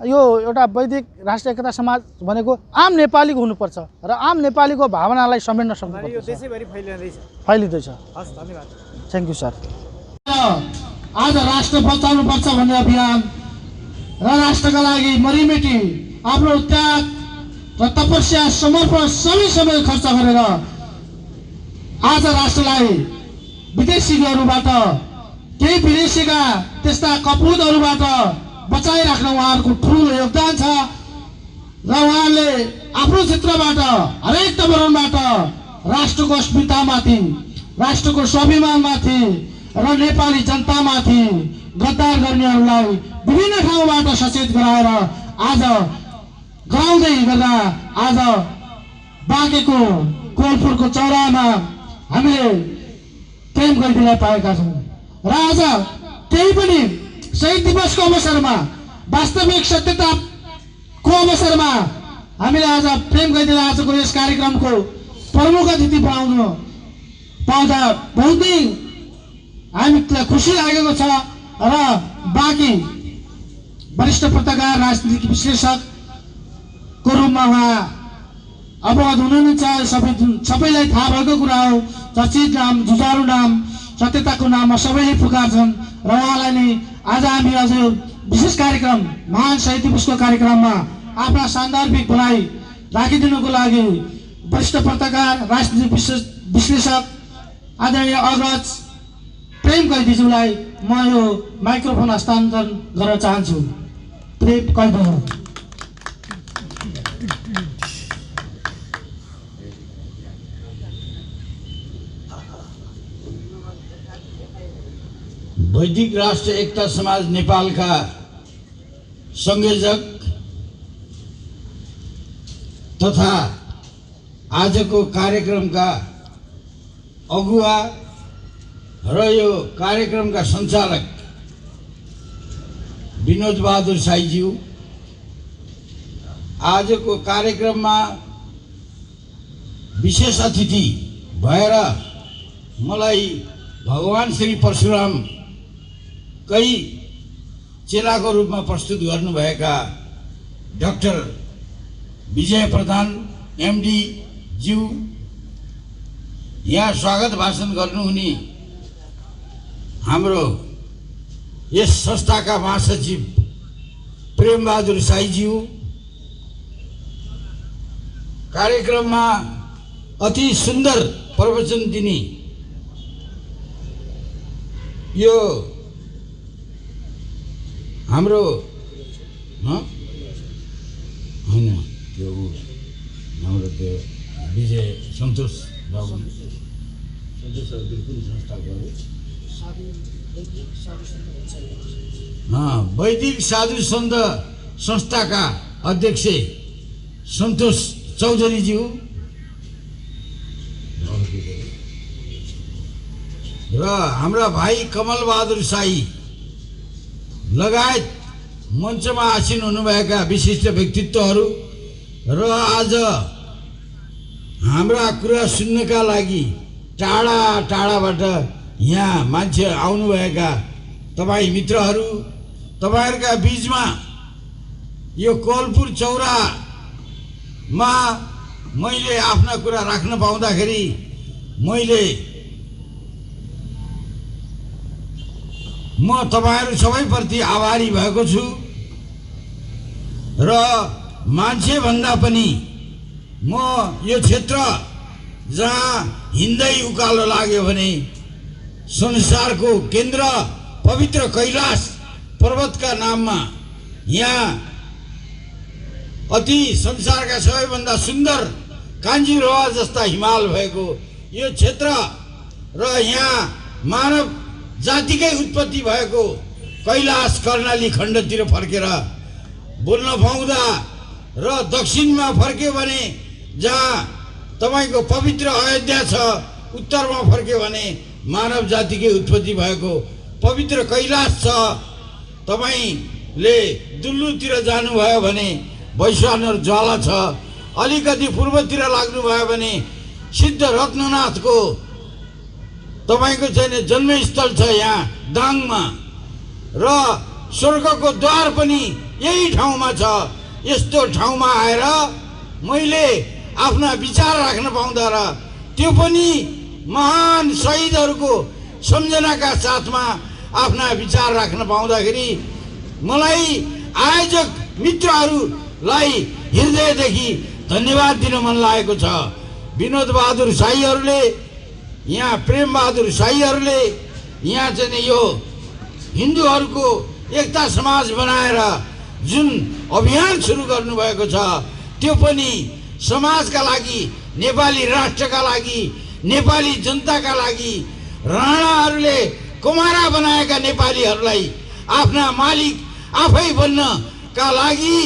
Speaker 6: यो एउटा वैदिक राष्ट्रिय एकता समाज भनेको आम नेपालीको हुनुपर्छ र आम नेपालीको भावनालाई समेट्न सक्नुपर्छ।
Speaker 2: यो देशैभरि
Speaker 6: फैलिँदैछ।
Speaker 2: हस्, धन्यवाद।
Speaker 6: Thank you sir.
Speaker 3: आज राष्ट्र बचाउनुपर्छ भन्ने अभियान र राष्ट्रका लागि मरिमेटी आफ्नो त्याग र तपस्या, समर्पण सबै समय खर्च गरेर आज राष्ट्रलाई विदेशीहरूबाट, केही विदेशीका त्यस्ता कपुतहरूबाट बचाइराख्न उहाँहरूको ठुलो योगदान छ। र उहाँले आफ्नो क्षेत्रबाट हरेक तवरणबाट राष्ट्रको अस्मितामाथि, राष्ट्रको स्वाभिमानमाथि र नेपाली जनतामाथि गद्दार गर्नेहरूलाई विभिन्न ठाउँबाट सचेत गराएर आज गराउँदै गर्दा आज बाँकेको कोलपुरको चौरामा हामीले प्रेम कैदीलाई पाएका छौँ। र आज केही पनि शहीद दिवसको अवसरमा, वास्तविक सत्यताको अवसरमा हामीले आज प्रेम कैदीलाई आजको यस कार्यक्रमको प्रमुख अतिथि बनाउनु पाउँदा बहुतै हामीलाई खुसी लागेको छ। र बाँकी वरिष्ठ पत्रकार, राजनीतिक विश्लेषकको रूपमा उहाँ अवगत हुनुहुन्छ। सबैलाई थाहा भएको कुरा हो। चर्चित नाम, जुझारु नाम, सत्यताको नाममा सबैले पुकार्छन् र उहाँलाई नै आज हामी अझ विशेष कार्यक्रम महान शहीद दिवसको कार्यक्रममा आफ्ना सान्दर्भिक भनाइ राखिदिनुको लागि वरिष्ठ पत्रकार, राजनीतिक विश्लेषक आदरणीय अग्रज प्रेम कैदीज्यूलाई म यो माइक्रोफोन हस्तान्तरण गर्न चाहन्छु। प्रेम कैदी वैदिक राष्ट्र एकता समाज नेपालका संयोजक तथा आजको कार्यक्रमका अगुवा र यो कार्यक्रमका सञ्चालक विनोद बहादुर साईज्यू, आजको कार्यक्रममा विशेष अतिथि भएर मलाई भगवान श्री परशुरामकै चेलाको रूपमा प्रस्तुत गर्नुभएका डाक्टर विजय प्रधान एमडी ज्यू, यहाँ स्वागत भाषण गर्नुहुने हाम्रो यस संस्थाका महासचिव प्रेम बहादुर साईज्यू, कार्यक्रममा अति सुन्दर प्रवचन दिने यो हाम्रो होइन त्यो हाम्रो त्यो विजय सन्तोष बाबु बिल्कुल संस्थाको वैदिक साधु सन्त संस्थाका अध्यक्ष सन्तोष चौधरीज्यू र हाम्रा भाइ कमल बहादुर साई लगायत मञ्चमा आसीन हुनुभएका विशिष्ट व्यक्तित्वहरू र आज हाम्रा कुरा सुन्नका लागि टाढा टाढाबाट यहाँ मान्छे आउनुभएका तपाईँ मित्रहरू, तपाईँहरूका बीचमा यो कोलपुर चौरामा मैले आफ्ना कुरा राख्न पाउँदाखेरि म तपाईहरू सबैप्रति आभारी भएको छु र मान्छे भन्दा पनि म यो क्षेत्र जहाँ हिँड्दै उकालो लाग्यो भने संसारको केन्द्र पवित्र कैलाश पर्वतका नाममा यहाँ अति संसारका सबैभन्दा सुन्दर काञ्जिरोवा जस्ता हिमाल भएको यो क्षेत्र र यहाँ मानव जातिकै उत्पत्ति भएको कैलाश कर्णाली खण्डतिर फर्केर बोल्न पाउँदा र दक्षिणमा फर्क्यो भने जहाँ तपाईको पवित्र अयोध्या छ, उत्तरमा फर्क्यो भने मानव जातिकै उत्पत्ति भएको पवित्र कैलाश छ, तपाईले दुल्लुतिर जानुभयो भने वैश्वानर ज्वाला छ, अलिकति पूर्वतिर लाग्नुभयो भने सिद्ध रत्ननाथको तपाईको चाहिँ जन्मस्थल छ यहाँ दाङमा र स्वर्गको द्वार पनि यही ठाउँमा छ। यस्तो ठाउँमा आएर मैले आफ्ना विचार राख्न पाउँदा र त्यो पनि महान शहीदहरूको सम्झनाका साथमा आफ्ना विचार राख्न पाउँदाखेरि मलाई आयोजक मित्रहरूलाई हृदयदेखि धन्यवाद दिन मन लागेको छ। विनोद बहादुर साईहरूले, यहाँ प्रेम बहादुर साईहरूले यहाँ चाहिँ यो हिन्दूहरूको एकता समाज बनाएर जुन अभियान सुरु गर्नुभएको छ त्यो पनि समाजका लागि, नेपाली राष्ट्रका लागि, नेपाली जनताका लागि, राणाहरूले कुमारा बनाएका नेपालीहरूलाई आफ्ना मालिक आफै बन्नका लागि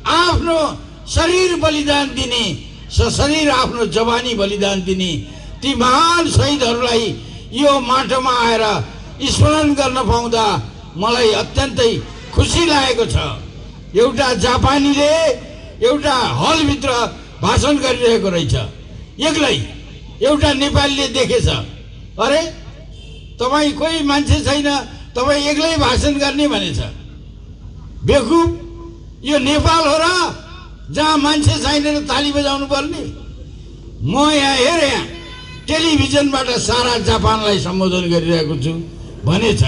Speaker 3: आफ्नो शरीर बलिदान दिने, शरीर आफ्नो जवानी बलिदान दिने ती महान शहीदहरूलाई यो माटोमा आएर स्मरण गर्न पाउँदा मलाई अत्यन्तै खुसी लागेको छ। एउटा जापानीले एउटा हलभित्र भाषण गरिरहेको रहेछ, एक्लै एउटा नेपालीले देखेछ, अरे तपाईँ कोही मान्छे छैन, तपाईँ एक्लै भाषण गर्ने भनेछ। बेवकुफ, यो नेपाल हो र जहाँ मान्छे छैन र ताली बजाउनु पर्ने? म यहाँ हेरेँ, यहाँ टेलिभिजनबाट सारा जापानलाई सम्बोधन गरिरहेको छु भनेछ।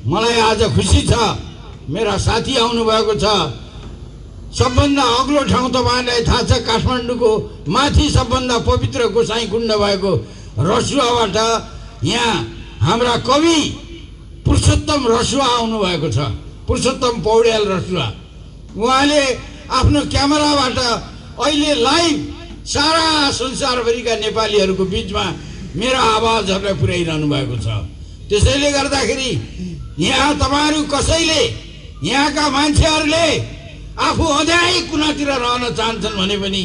Speaker 3: मलाई आज खुसी छ, मेरा साथी आउनुभएको छ। सबभन्दा अग्लो ठाउँ तपाईँलाई थाहा छ, काठमाडौँको माथि सबभन्दा पवित्र गोसाई कुण्ड भएको रसुवाबाट यहाँ हाम्रा कवि पुरुषोत्तम रसुवा आउनुभएको छ, पुरुषोत्तम पौड्याल रसुवा। उहाँले आफ्नो क्यामेराबाट अहिले लाइभ सारा संसारभरिका नेपालीहरूको बीचमा मेरा आवाजहरूलाई पुर्याइरहनु भएको छ। त्यसैले गर्दाखेरि यहाँ तपाईहरु कसैले यहाँका मान्छेहरूले आफू अँध्यारै कुनातिर रहन चाहन्छन् भने पनि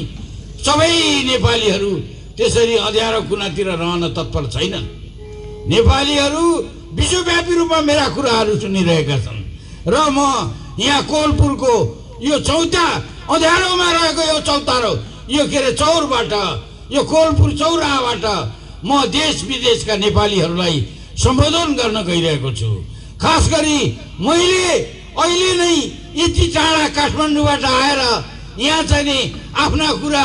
Speaker 3: सबै नेपालीहरू त्यसरी अँध्यारो कुनातिर रहन तत्पर छैनन्। नेपालीहरू विश्वव्यापी रूपमा मेरा कुराहरू सुनिरहेका छन् र म यहाँ कोलपुरको यो चौता अँध्यारोमा रहेको यो चौतारो यो के अरे चौरबाट यो कोलपुर चौराहाबाट म देश विदेशका नेपालीहरूलाई सम्बोधन गर्न गइरहेको छु। खास गरी मैले अहिले नै यति टाढा काठमाडौँबाट आएर यहाँ चाहिँ नि आफ्ना कुरा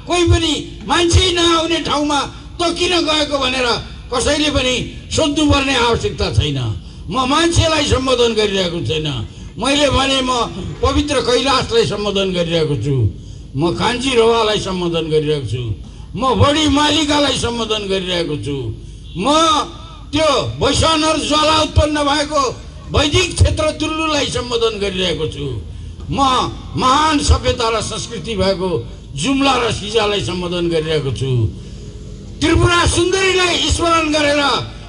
Speaker 3: कोही पनि मान्छे नआउने ठाउँमा त किन गएको भनेर कसैले पनि सोध्नुपर्ने आवश्यकता छैन। म मान्छेलाई सम्बोधन गरिरहेको छैन। मैले भने म पवित्र कैलाशलाई सम्बोधन गरिरहेको छु, म कान्छी रोवालाई सम्बोधन गरिरहेको छु, म बडी मालिकालाई सम्बोधन गरिरहेको छु, म त्यो वैश्वानर ज्वाला उत्पन्न भएको वैदिक क्षेत्र दुल्लुलाई सम्बोधन गरिरहेको छु, म महान सभ्यता र संस्कृति भएको जुम्ला र सिजालाई सम्बोधन गरिरहेको छु, त्रिपुरा सुन्दरीलाई स्मरण गरेर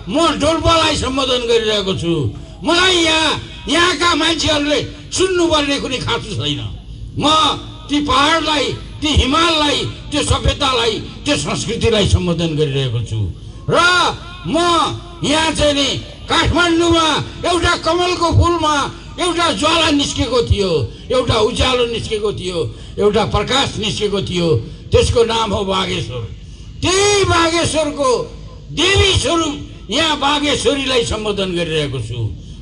Speaker 3: म डोल्पालाई सम्बोधन गरिरहेको छु। मलाई यहाँका मान्छेहरूले सुन्नुपर्ने कुनै खाँचो छैन। म ती पहाडलाई, ती हिमाललाई, त्यो सभ्यतालाई, त्यो संस्कृतिलाई सम्बोधन गरिरहेको छु र म यहाँ चाहिँ नि काठमाडौँमा एउटा कमलको फुलमा एउटा ज्वाला निस्केको थियो, एउटा उज्यालो निस्केको थियो, एउटा प्रकाश निस्केको थियो, त्यसको नाम हो बागेश्वर। त्यही बागेश्वरको देवी स्वरूप यहाँ बागेश्वरीलाई सम्बोधन गरिरहेको छु,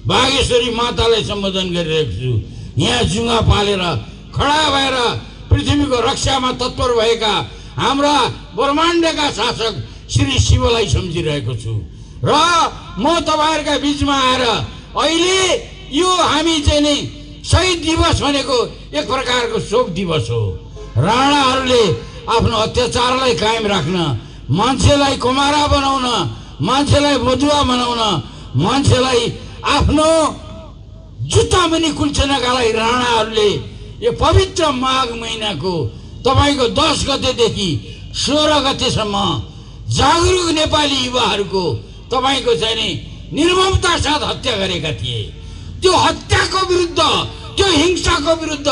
Speaker 3: बागेश्वरी मातालाई सम्बोधन गरिरहेको छु। यहाँ जुङ्गा पालेर खडा भएर पृथ्वीको रक्षामा तत्पर भएका हाम्रा ब्रह्माण्डका शासक श्री शिवलाई सम्झिरहेको छु र म तपाईहरुका बीचमा आएर अहिले यो हामी चाहिँ नि शहीद दिवस भनेको एक प्रकारको शोक दिवस हो। राणाहरूले आफ्नो अत्याचारलाई कायम राख्न, मान्छेलाई कुमारा बनाउन, मान्छेलाई बदुवा बनाउन, मान्छेलाई आफ्नो जुत्ता पनि कुल्चनका लागि राणाहरूले यो पवित्र माघ महिनाको तपाईको 10 गतेदेखि 16 गतेसम्म जागरुक नेपाली युवाहरूको तपाईको चाहिँ नि निर्ममता साथ हत्या गरेका थिए। त्यो हत्याको विरुद्ध, त्यो हिंसाको विरुद्ध,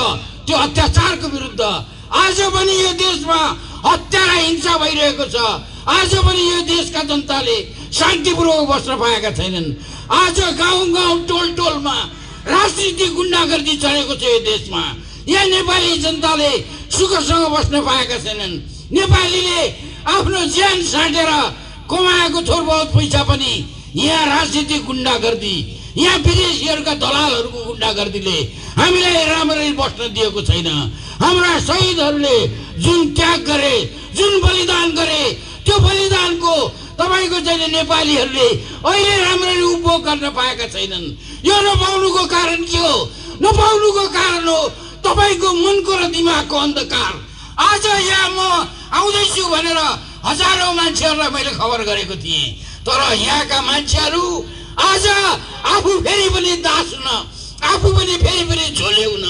Speaker 3: त्यो अत्याचारको विरुद्ध आज पनि यो देशमा हत्या र हिंसा भइरहेको छ। आज पनि यो देशका जनताले शान्तिपूर्वक बस्न पाएका छैनन्। आज गाउँ गाउँ टोल टोलमा राजनीतिक गुण्डागर्दी चलेको छ यो देशमा। यहाँ नेपाली जनताले सुखसँग बस्न पाएका छैनन्। नेपालीले आफ्नो ज्यान साटेर कमाएको थोर बहुत पैसा पनि यहाँ राजनीतिक गुण्डागर्दी, यहाँ विदेशीहरूका दलालहरूको गुण्डागर्दीले हामीलाई राम्ररी बस्न दिएको छैन। हाम्रा शहीदहरूले जुन त्याग गरे, जुन बलिदान गरे, त्यो बलिदानको तपाईको चाहिँ नेपालीहरूले अहिले राम्ररी उपभोग गर्न पाएका छैनन्। यो नपाउनुको कारण के हो? नपाउनुको कारण हो तपाईको मनको र दिमागको अन्धकार। आज यहाँ म आउँदैछु भनेर हजारौं मान्छेहरूलाई मैले खबर गरेको थिएँ, तर यहाँका मान्छेहरू आज आफू फेरि पनि दास हुन, आफू पनि फेरि पनि झोले हुन,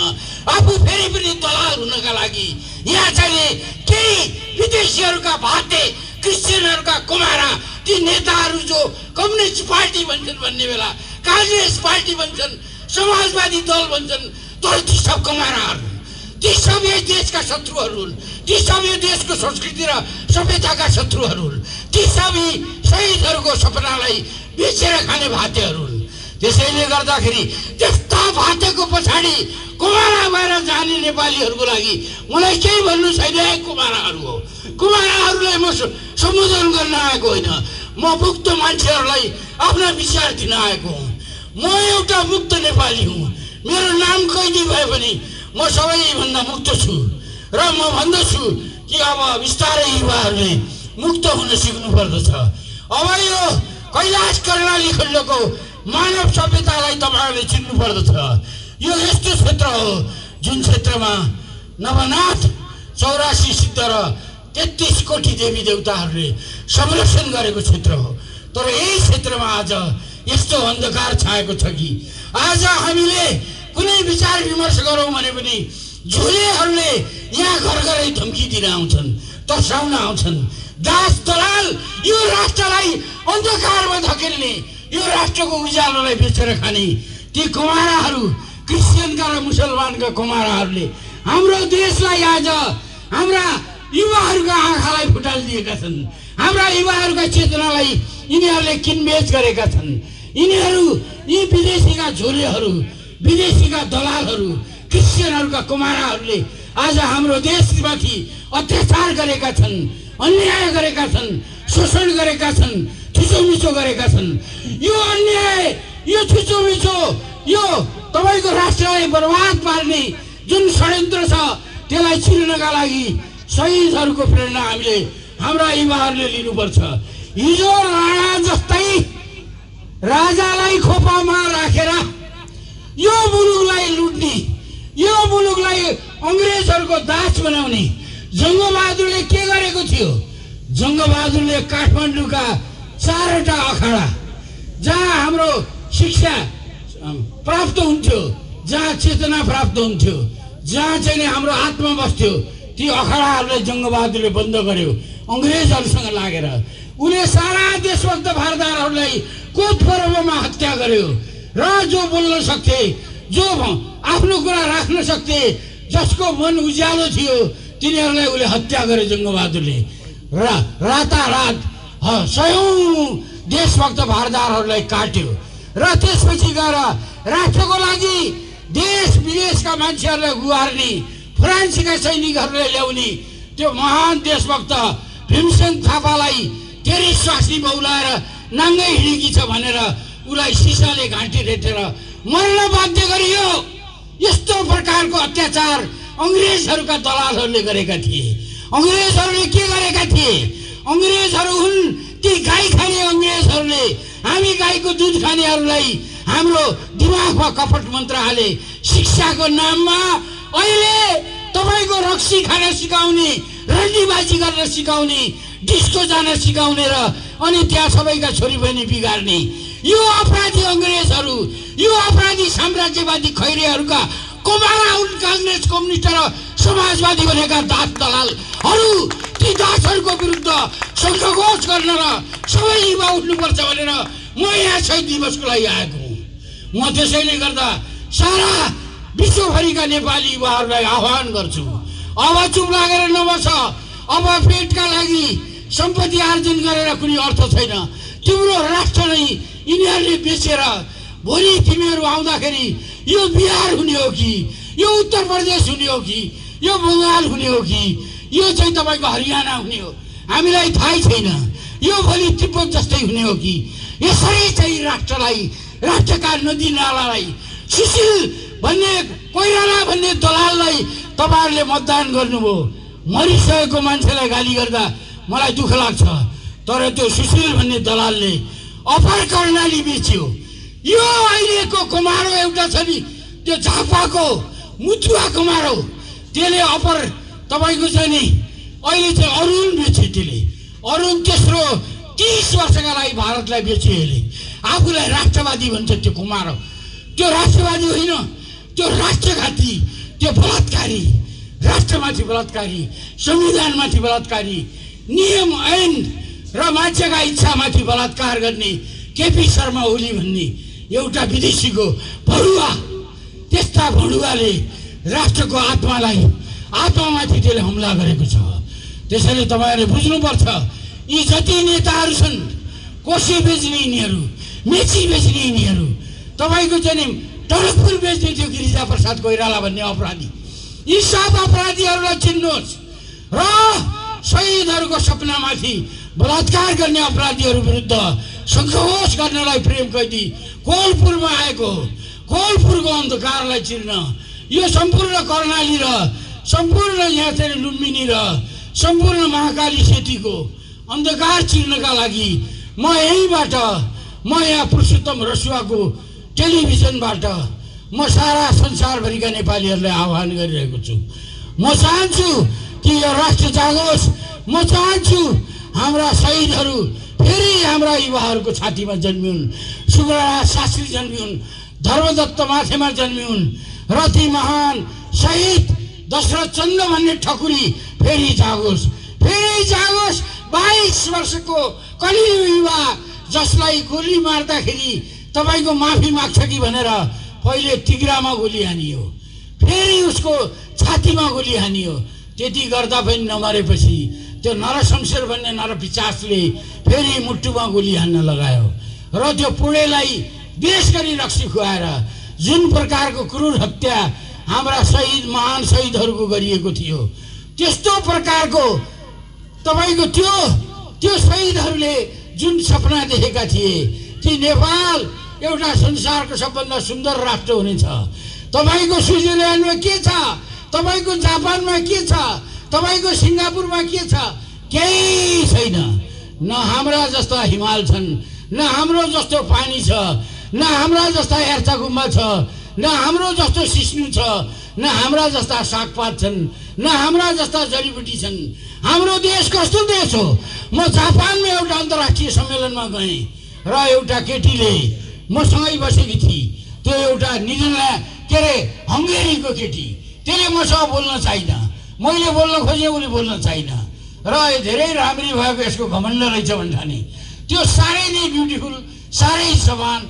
Speaker 3: आफू फेरि पनि दलाल हुनका लागि यहाँ चाहिँ केही विदेशीहरूका भाते, क्रिस्चियनहरूका कुमारा, ती नेताहरू जो कम्युनिस्ट पार्टी भन्छन् भन्ने बेला कांग्रेस पार्टी भन्छन्, समाजवादी दल भन्छन्, तर ती सब कुमाराहरू, ती सब यस देशका शत्रुहरू हुन्। ती सब यो देशको संस्कृति र सभ्यताका शत्रुहरू हुन्। ती सबै शहीदहरूको सपनालाई बेचेर खाने भातेहरू हुन्। त्यसैले गर्दाखेरि त्यस्ता भातेको पछाडि कुमारा भएर जाने नेपालीहरूको लागि मलाई केही भन्नु छैन। कुमाराहरू हो, कुमाराहरूलाई म सम्बोधन गर्न आएको होइन, म मुक्त मान्छेहरूलाई आफ्ना विचार दिन आएको हुँ। म एउटा मुक्त नेपाली हुँ। मेरो नाम कैदी भए पनि म सबैभन्दा मुक्त छु र म भन्दछु कि अब बिस्तारै युवाहरूले मुक्त हुन सिक्नु पर्दछ। अब यो कैलाश कर्णाली खण्डको मानव सभ्यतालाई तपाईहरुले चिन्नु पर्दछ। यो यस्तो क्षेत्र हो जुन क्षेत्रमा नवनाथ 84 सिद्ध र 33 कोटी देवी देवताहरूले संरक्षण गरेको क्षेत्र हो। तर यही क्षेत्रमा आज यस्तो अन्धकार छाएको छ कि आज हामीले कुनै विचार विमर्श गरौँ भने पनि झोलेहरूले यहाँ घर घरै धम्की दिन आउँछन्, तर्साउन आउँछन्। दास दलाल यो राष्ट्रलाई अन्धकारमा धकेल्ने, यो राष्ट्रको उज्यालोलाई बेचेर खाने ती कुमाराहरू, क्रिस्चियनका र मुसलमानका कुमाराहरूले हाम्रो देशलाई आज हाम्रा युवाहरूका आँखालाई फुटालिदिएका छन्। हाम्रा युवाहरूका चेतनालाई यिनीहरूले किनबेच गरेका छन्। यिनीहरू यी विदेशीका झोलेहरू, विदेशीका दलालहरू, क्रिस्चियनहरूका कुमाराहरूले आज हाम्रो देशमाथि अत्याचार गरेका छन्, अन्याय गरेका छन्, शोषण गरेका छन्, थिचोमिचो गरेका छन्। यो अन्याय, यो थिचोमिचो, यो तपाईँको राष्ट्रलाई बर्बाद पार्ने जुन षड्यन्त्र छ त्यसलाई चिर्नका लागि शहीदहरूको प्रेरणा हामीले हाम्रा युवाहरूले लिनुपर्छ। हिजो राणा जस्तै राजालाई खोपामा राखेर यो मुलुकलाई लुट्ने, यो मुलुकलाई अङ्ग्रेजहरूको दास बनाउने जङ्गबहादुरले के गरेको थियो? जङ्गबहादुरले काठमाडौँका 4वटा अखाडा जहाँ हाम्रो शिक्षा प्राप्त हुन्थ्यो, जहाँ चेतना प्राप्त हुन्थ्यो, जहाँ चाहिँ नि हाम्रो आत्मा बस्थ्यो, ती अखाडाहरूलाई जङ्गबहादुरले बन्द गर्यो अङ्ग्रेजहरूसँग लागेर। उनले सारा देशभक्त भारदारहरूलाई कोत पर्वमा हत्या गर्यो र जो बोल्न सक्थे, जो आफ्नो कुरा राख्न सक्थे, जसको मन उज्यालो थियो, तिनीहरूलाई उसले हत्या गर्यो जङ्गबहादुरले। रातारात सयौं देशभक्त भारदारहरूलाई काट्यो र त्यसपछि गएर राष्ट्रको लागि देश विदेशका मान्छेहरूलाई गुहार्ने, फ्रान्सका सैनिकहरूलाई ल्याउने त्यो महान देशभक्त भीमसेन थापालाई तेरी स्वास्नी बौलाएर नाङ्गै हिँडेकी छ भनेर उसलाई सिसाले घाँटी रेटेर मर्न बाध्य गरियो। यस्तो प्रकारको अत्याचार अङ्ग्रेजहरूका दलालहरूले गरेका थिए। अङ्ग्रेजहरूले के गरेका थिए? अङ्ग्रेजहरू हुन् ती गाई खाने अङ्ग्रेजहरूले हामी गाईको दुध खानेहरूलाई हाम्रो दिमागमा कपट मन्त्र हाले। शिक्षाको नाममा अहिले तपाईँको रक्सी खान सिकाउने, रन्डीबाजी गर्न सिकाउने, डिस्को जान सिकाउने र अनि त्यहाँ सबैका छोरी बहिनी बिगार्ने यो अपराधी अङ्ग्रेजहरू, यो अपराधी साम्राज्यवादी खैरेहरूका कुमारा हुन् काङ्ग्रेस, कम्युनिस्ट र समाजवादी भनेका दास दलालहरू। ती दासहरूको विरुद्ध सङ्घर्ष गर्न र सबै युवा उठ्नुपर्छ भनेर म यहाँ शहीद दिवसको लागि आएको हुँ। म त्यसैले गर्दा सारा विश्वभरिका नेपाली युवाहरूलाई आह्वान गर्छु, अब चुप लागेर नबस। अब पेटका लागि सम्पत्ति आर्जन गरेर कुनै अर्थ छैन। तिम्रो राष्ट्र नै यिनीहरूले बेचेर भोलि तिमीहरू आउँदाखेरि यो बिहार हुने हो कि, यो उत्तर प्रदेश हुने हो कि, यो बङ्गाल हुने हो कि, यो चाहिँ तपाईँको हरियाणा हुने हो, हामीलाई थाहै छैन। यो भोलि तिब्बत जस्तै हुने हो कि। यसरी चाहिँ राष्ट्रलाई, राष्ट्रका नदी नालालाई, सुशील भन्ने, कोइराला भन्ने दलाललाई तपाईँहरूले मतदान गर्नुभयो। मरिसकेको मान्छेलाई गाली गर्दा मलाई दुःख लाग्छ, तर त्यो सुशील भन्ने दलालले अपर कर्णाली बेच्यो। यो अहिलेको कुमारो एउटा छ नि, त्यो झापाको मुतुवा कुमारो, त्यसले अपर तपाईँको चाहिँ नि अहिले चाहिँ अरुण बेच्यो। त्यसले अरुण तेस्रो 30 वर्षका लागि भारतलाई बेच्यो। यसले आफूलाई राष्ट्रवादी भन्छ। त्यो कुमारो त्यो राष्ट्रवादी होइन, त्यो राष्ट्रघाती, त्यो बलात्कारी, राष्ट्रमाथि बलात्कारी, संविधानमाथि बलात्कारी, नियम ऐन र मान्छेका इच्छामाथि बलात्कार गर्ने केपी शर्मा ओली भन्ने एउटा विदेशीको भडुवा, त्यस्ता भडुवाले राष्ट्रको आत्मामाथि त्यसले हमला गरेको छ। त्यसैले तपाईँहरूले बुझ्नुपर्छ, यी जति नेताहरू छन्, कोसी बेच्ने यिनीहरू, मेची बेच्ने यिनीहरू, तपाईँको चाहिँ टनकपुर बेच्ने थियो गिरिजा प्रसाद कोइराला भन्ने अपराधी, यी सब अपराधीहरूलाई चिन्नुहोस् र शहीदहरूको सपनामाथि बलात्कार गर्ने अपराधीहरू विरुद्ध सङ्घर्ष गर्नलाई प्रेम कैदी कोलपुरमा आएको, कोलपुरको अन्धकारलाई चिर्न, यो सम्पूर्ण कर्णाली र सम्पूर्ण यहाँ चाहिँ लुम्बिनी र सम्पूर्ण महाकाली सेतीको अन्धकार चिर्नका लागि म यहीँबाट, म यहाँ पुरुषोत्तम रसुवाको टेलिभिजनबाट म सारा संसारभरिका नेपालीहरूलाई आह्वान गरिरहेको छु। म चाहन्छु कि यो राष्ट्र जागोस्। म चाहन्छु हाम्रा शहीदहरू फेरि हाम्रा युवाहरूको छातीमा जन्मिउन्, सुब्रतराज शास्त्री जन्मिउन्, धर्मदत्त माथेमा जन्मिउन् र ती महान शहीद दशरथ चन्द भन्ने ठकुरी फेरि जागोस्, फेरि जागोस्। 22 वर्षको कलिलो युवा जसलाई गोली मार्दाखेरि तपाईँको माफी माग्छ कि भनेर पहिले तिग्रामा गोली हानियो, फेरि उसको छातीमा गोली हानियो। त्यति गर्दा पनि नमरेपछि त्यो नरशमशेर भन्ने नरपिचासले फेरि मुटुमा गोली हान्न लगायो र त्यो पुणेलाई देश गरी रक्सी खुवाएर जुन प्रकारको क्रूर हत्या हाम्रा शहीद महान शहीदहरूको गरिएको थियो, त्यस्तो प्रकारको तपाईँको त्यो शहीदहरूले जुन सपना देखेका थिए कि नेपाल एउटा संसारको सबभन्दा सुन्दर राष्ट्र हुनेछ, तपाईँको स्विजरल्यान्डमा के छ, तपाईँको जापानमा के छ, तपाईँको सिङ्गापुरमा के छ, केही छैन। न हाम्रा जस्ता हिमाल छन्, न हाम्रो जस्तो पानी छ, न हाम्रा जस्ता हेर्चा गुम्बा छ, न हाम्रो जस्तो सिस्नु छ, न हाम्रा जस्ता सागपात छन्, न हाम्रा जस्ता जडीबुटी छन्। हाम्रो देश कस्तो देश हो? म जापानमा एउटा अन्तर्राष्ट्रिय सम्मेलनमा गएँ र एउटा केटीले मसँगै बसेकी थिए, त्यो एउटा निदरल्यान्ड के अरे हङ्गेरीको केटी, त्यसले मसँग बोल्न छैन, मैले बोल्न खोजेँ उसले बोल्न छैन र धेरै राम्री भएको यसको घमण्ड रहेछ भन्ठाने। त्यो साह्रै नै ब्युटिफुल, साह्रै समान,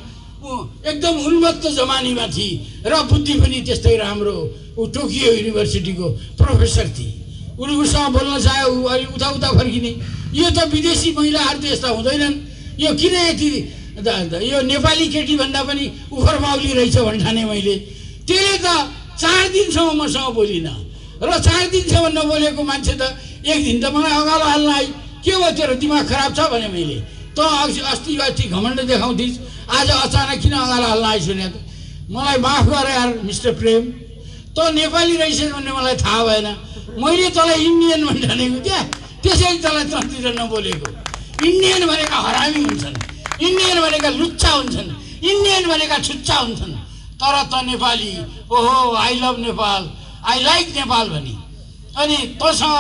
Speaker 3: एकदम उन्मत्त जमानीमा थिए र बुद्धि पनि त्यस्तै राम्रो। ऊ टोकियो युनिभर्सिटीको प्रोफेसर थिए। उसले उसँग बोल्न चाह्यो, ऊ अलि उता फर्किने। यो त विदेशी महिलाहरू त यस्ता हुँदैनन्, यो किन यति यो नेपाली केटी भन्दा पनि उखर माउली रहेछ भन्ठाने मैले। त्यसले त 4 दिनसम्म मसँग बोलिन र 4 दिनसम्म नबोलेको मान्छे त एक दिन त मलाई अगालो हाल्न आइ, के भयो तेरो दिमाग खराब छ भने मैले। त अस्ति घमण्ड देखाउँथिस्, आज अचानक किन अगालो हाल्न आइस् भने त मलाई माफ गर यार मिस्टर प्रेम, त नेपाली रहेछस् भन्ने मलाई थाहा भएन, मैले तँलाई इन्डियन भन्ठानेको क्या, त्यसैले तँलाई तँतिर नबोलेको। इन्डियन भनेका हरामी हुन्छन्, इन्डियन भनेका लुच्चा हुन्छन्, इन्डियन भनेका छुच्चा हुन्छन्, तर त नेपाली ओहो I love Nepal, I like Nepal भनी अनि तँसँग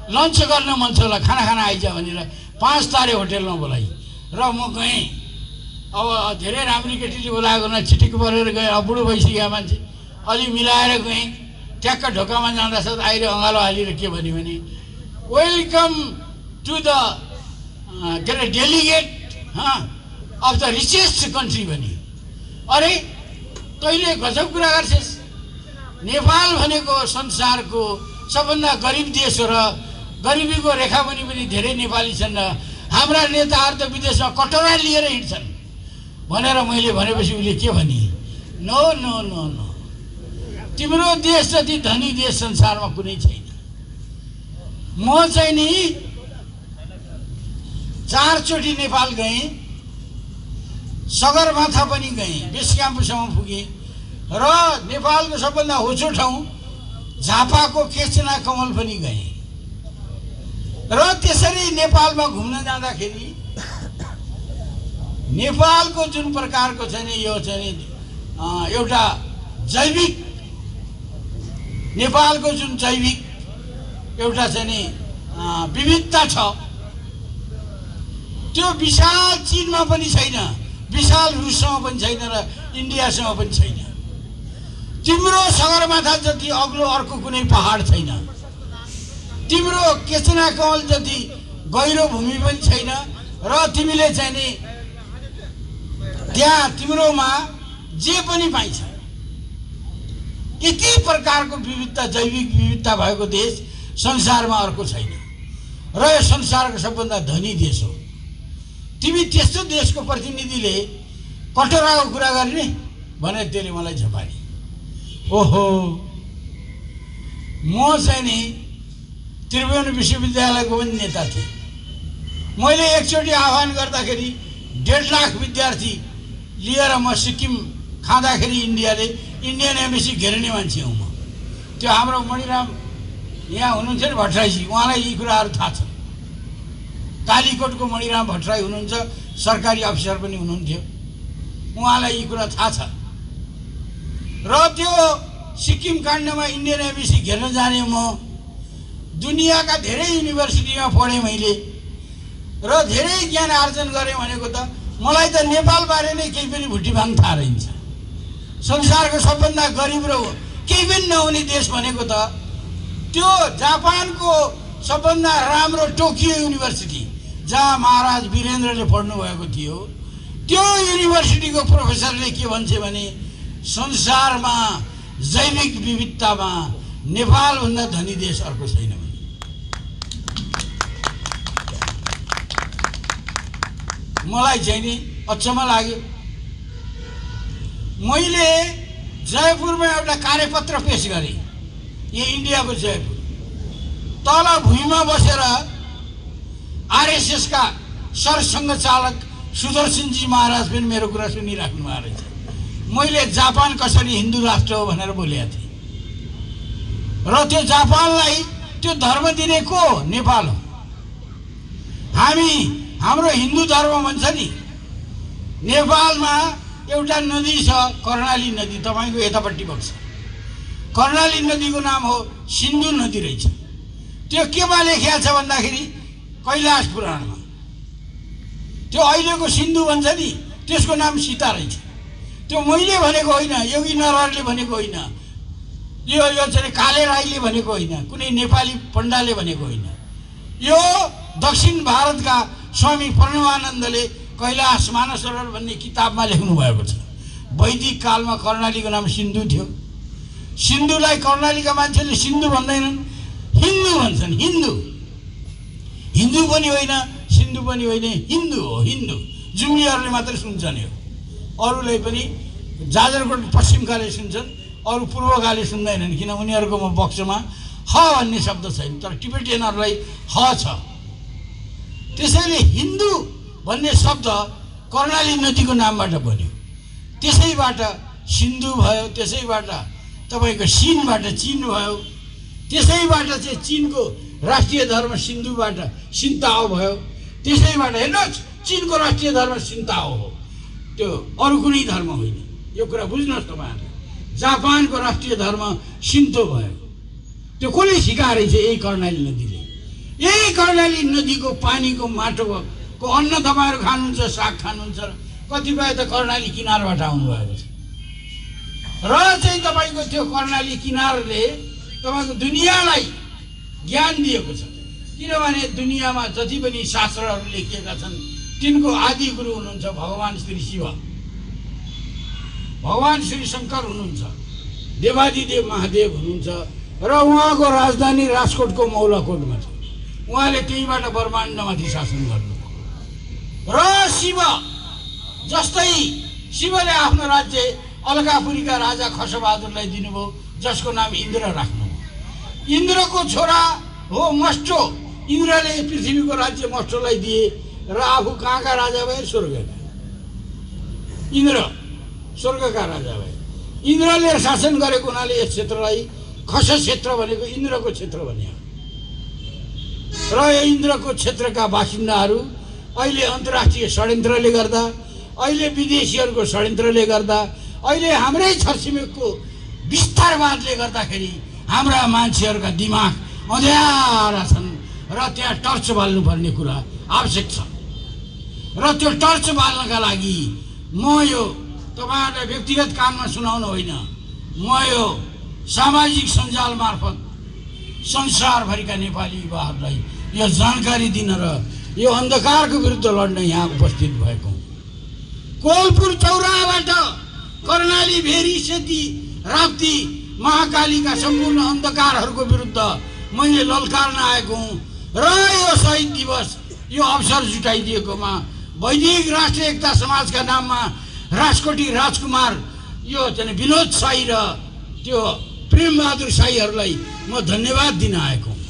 Speaker 3: लन्च गर्न मन छ होला, खाना आइज भनेर 5 तारे होटेलमा बोलाइ र म गएँ। अब धेरै राम्री केटीले बोलाएको न, चिटिक परेर गएँ। अब बुढो भइसक्यो मान्छे, अलि मिलाएर गएँ। ट्याक्क ढोकामा जाँदा साथ आएर अँगालो हालेर के भन्यो भने वेलकम टु द के अरे delegate of the richest country भनी। अरे तैँले गजब कुरा गर्छस्, नेपाल भनेको संसारको सबभन्दा गरिब देश हो र गरिबीको रेखामुनि पनि धेरै नेपाली छन् र हाम्रा नेताहरू त विदेशमा कटोरा लिएर हिँड्छन् भनेर मैले भनेपछि उसले के भने, नो नो नो नो, तिम्रो देश जति धनी देश संसारमा कुनै छैन। म चाहिँ नि 4 चोटि नेपाल गएँ, सगरमाथा पनि गएँ, बेस क्याम्पसम्म पुगेँ र नेपालको सबभन्दा होचो ठाउँ झापाको केचना कमल पनि गएँ। र त्यसरी नेपालमा घुम्न जाँदाखेरि नेपालको जुन प्रकारको छ नि यो चाहिँ एउटा जैविक, नेपालको जुन जैविक एउटा चाहिँ नि विविधता छ, त्यो विशाल चीनमा पनि छैन, विशाल रुससँग पनि छैन र इन्डियासँग पनि छैन। तिम्रो सगरमाथा जति अग्लो अर्को कुनै पहाड छैन, तिम्रो केचना कमल जति गहिरो भूमि पनि छैन र तिमीले चाहिँ नि त्यहाँ तिम्रोमा जे पनि पाइन्छ। यति प्रकारको विविधता, जैविक विविधता भएको देश संसारमा अर्को छैन र यो संसारको सबभन्दा धनी देश हो। तिमी त्यस्तो देशको प्रतिनिधिले कटोराको कुरा गर्ने भने त्यसले मलाई झपारी। ओहो, म चाहिँ नि त्रिभुवन विश्वविद्यालयको पनि नेता थिएँ। मैले एकचोटि आह्वान गर्दाखेरि 1.5 लाख विद्यार्थी लिएर म सिक्किम खाँदाखेरि इन्डियन एम्बेसी घेर्ने मान्छे हुँ म। त्यो हाम्रो मणिराम यहाँ हुनुहुन्थ्यो नि भट्टराईजी, उहाँलाई यी कुराहरू थाहा छ। कालीकोटको मणिराम भट्टराई हुनुहुन्छ, सरकारी अफिसर पनि हुनुहुन्थ्यो, उहाँलाई यी कुरा थाहा छ। र त्यो सिक्किम काण्डमा इन्डियन एम्बेसी घेर्न जाने म दुनियाँका धेरै युनिभर्सिटीमा पढेँ मैले र धेरै ज्ञान आर्जन गरेँ। भनेको त मलाई त नेपालबारे नै केही पनि भुटीभाङ थाहा रहन्छ। संसारको सबभन्दा गरिब र केही पनि नहुने देश भनेको त त्यो जापानको सबभन्दा राम्रो टोकियो युनिभर्सिटी जहाँ महाराज वीरेन्द्रले पढ्नुभएको थियो त्यो युनिभर्सिटीको प्रोफेसरले के भन्छ भने संसारमा जैविक विविधतामा नेपालभन्दा धनी देश अर्को छैन भने। मलाई चाहिँ नि अचम्म लाग्यो। मैले जयपुरमा एउटा कार्यपत्र पेश गरेँ, यो इन्डियाको जयपुर। तल भुइँमा बसेर आरएसएसका सरसङ्घ चालक सुदर्शनजी महाराज पनि मेरो कुरा सुनिराख्नु भएको रहेछ। मैले जापान कसरी हिन्दू राष्ट्र हो भनेर बोलेको थिएँ र त्यो जापानलाई त्यो धर्म दिने को नेपाल हो। हाम्रो हिन्दू धर्म भन्छ नि, नेपालमा एउटा नदी छ कर्णाली नदी, तपाईँको यतापट्टि बग्छ। कर्णाली नदीको नाम हो सिन्धु नदी रहेछ। त्यो केमा लेखिएको छ भन्दाखेरि कैलाश पुराणमा। त्यो अहिलेको सिन्धु भन्छ नि, त्यसको नाम सीता रहेछ। त्यो मैले भनेको होइन, योगी नरहरले भनेको होइन, यो चाहिँ काले राईले भनेको होइन, कुनै नेपाली पण्डाले भनेको होइन। यो दक्षिण भारतका स्वामी प्रणवानन्दले कैलाश मानसरोवर भन्ने किताबमा लेख्नु भएको छ। वैदिक कालमा कर्णालीको नाम सिन्धु थियो। सिन्धुलाई कर्णालीका मान्छेले सिन्धु भन्दैनन्, हिन्दू भन्छन्। हिन्दू पनि होइन, सिन्धु पनि होइन, हिन्दू हो। हिन्दू जुम्लीहरूले मात्रै सुन्छन् यो, अरूलाई पनि जाजरकोट पश्चिमकाले सुन्छन्, अरू पूर्वकाले सुन्दैनन्, किन उनीहरूको पक्षमा ह भन्ने शब्द छैन, तर टिबेटियनहरूलाई ह छ। त्यसैले हिन्दू भन्ने शब्द कर्णाली नदीको नामबाट बन्यो, त्यसैबाट सिन्धु भयो, त्यसैबाट तपाईँको सिनबाट चिन भयो, त्यसैबाट चाहिँ चिनको राष्ट्रिय धर्म सिन्धुबाट सिन्ताओ भयो, त्यसैबाट हेर्नुहोस् चिनको राष्ट्रिय धर्म सिन्ताओ हो, त्यो अरू कुनै धर्म होइन। यो कुरा बुझ्नुहोस् तपाईँहरूले। जापानको राष्ट्रिय धर्म सिन्तो भयो, त्यो कसले सिकाएर चाहिँ यही कर्णाली नदीले। यही कर्णाली नदीको पानीको माटोको अन्न तपाईँहरू खानुहुन्छ, साग खानुहुन्छ, कतिपय त कर्णाली किनारबाट आउनुभएको छ। र चाहिँ तपाईँको त्यो कर्णाली किनारले तपाईँको दुनियाँलाई ज्ञान दिएको छ। किनभने दुनियाँमा जति पनि शास्त्रहरू लेखिएका छन् तिनको आदि गुरु हुनुहुन्छ भगवान श्री शिव, भगवान श्री शङ्कर हुनुहुन्छ, देवादिदेव महादेव हुनुहुन्छ र उहाँको राजधानी राजकोटको मौलाकोटमा छ। उहाँले त्यहीबाट ब्रह्माण्डमाथि शासन गर्नुभयो। र शिव जस्तै शिवले आफ्नो राज्य अलकापुरीका राजा खसबहादुरलाई दिनुभयो, जसको नाम इन्द्र राख्नुभयो। इन्द्रको छोरा हो मस्टो। इन्द्रले पृथ्वीको राज्य मस्टोलाई दिए र आफू कहाँका राजा भए? स्वर्गका। इन्द्र स्वर्गका राजा भए। इन्द्रले शासन गरेको हुनाले यस क्षेत्रलाई खस क्षेत्र भनेको इन्द्रको क्षेत्र भनियो। र यो इन्द्रको क्षेत्रका बासिन्दाहरू अहिले अन्तर्राष्ट्रिय षड्यन्त्रले गर्दा, अहिले विदेशीहरूको षड्यन्त्रले गर्दा, अहिले हाम्रै छरछिमेकको विस्तारवादले गर्दाखेरि हाम्रा मान्छेहरूका दिमाग अँध्यारा छन् र त्यहाँ टर्च बाल्नुपर्ने कुरा आवश्यक छ। र त्यो टर्च बाल्नका लागि म यो तपाईँहरूलाई व्यक्तिगत काममा सुनाउनु होइन, म यो सामाजिक सञ्जाल मार्फत संसारभरिका नेपाली युवाहरूलाई यो जानकारी दिन र यो अन्धकारको विरुद्ध लड्न यहाँ उपस्थित भएको हुँ। कोलपुर चौराबाट कर्णाली, भेरी, सेती, राप्ती, महाकालीका सम्पूर्ण अन्धकारहरूको विरुद्ध मैले ललकार्न आएको हुँ। र यो शहीद दिवस यो अवसर जुटाइदिएकोमा वैदिक राष्ट्रिय एकता समाजका नाममा राजकोटी राजकुमार यो चाहिँ विनोद साई र त्यो प्रेमबहादुर साईहरूलाई म धन्यवाद दिन आएको हुँ।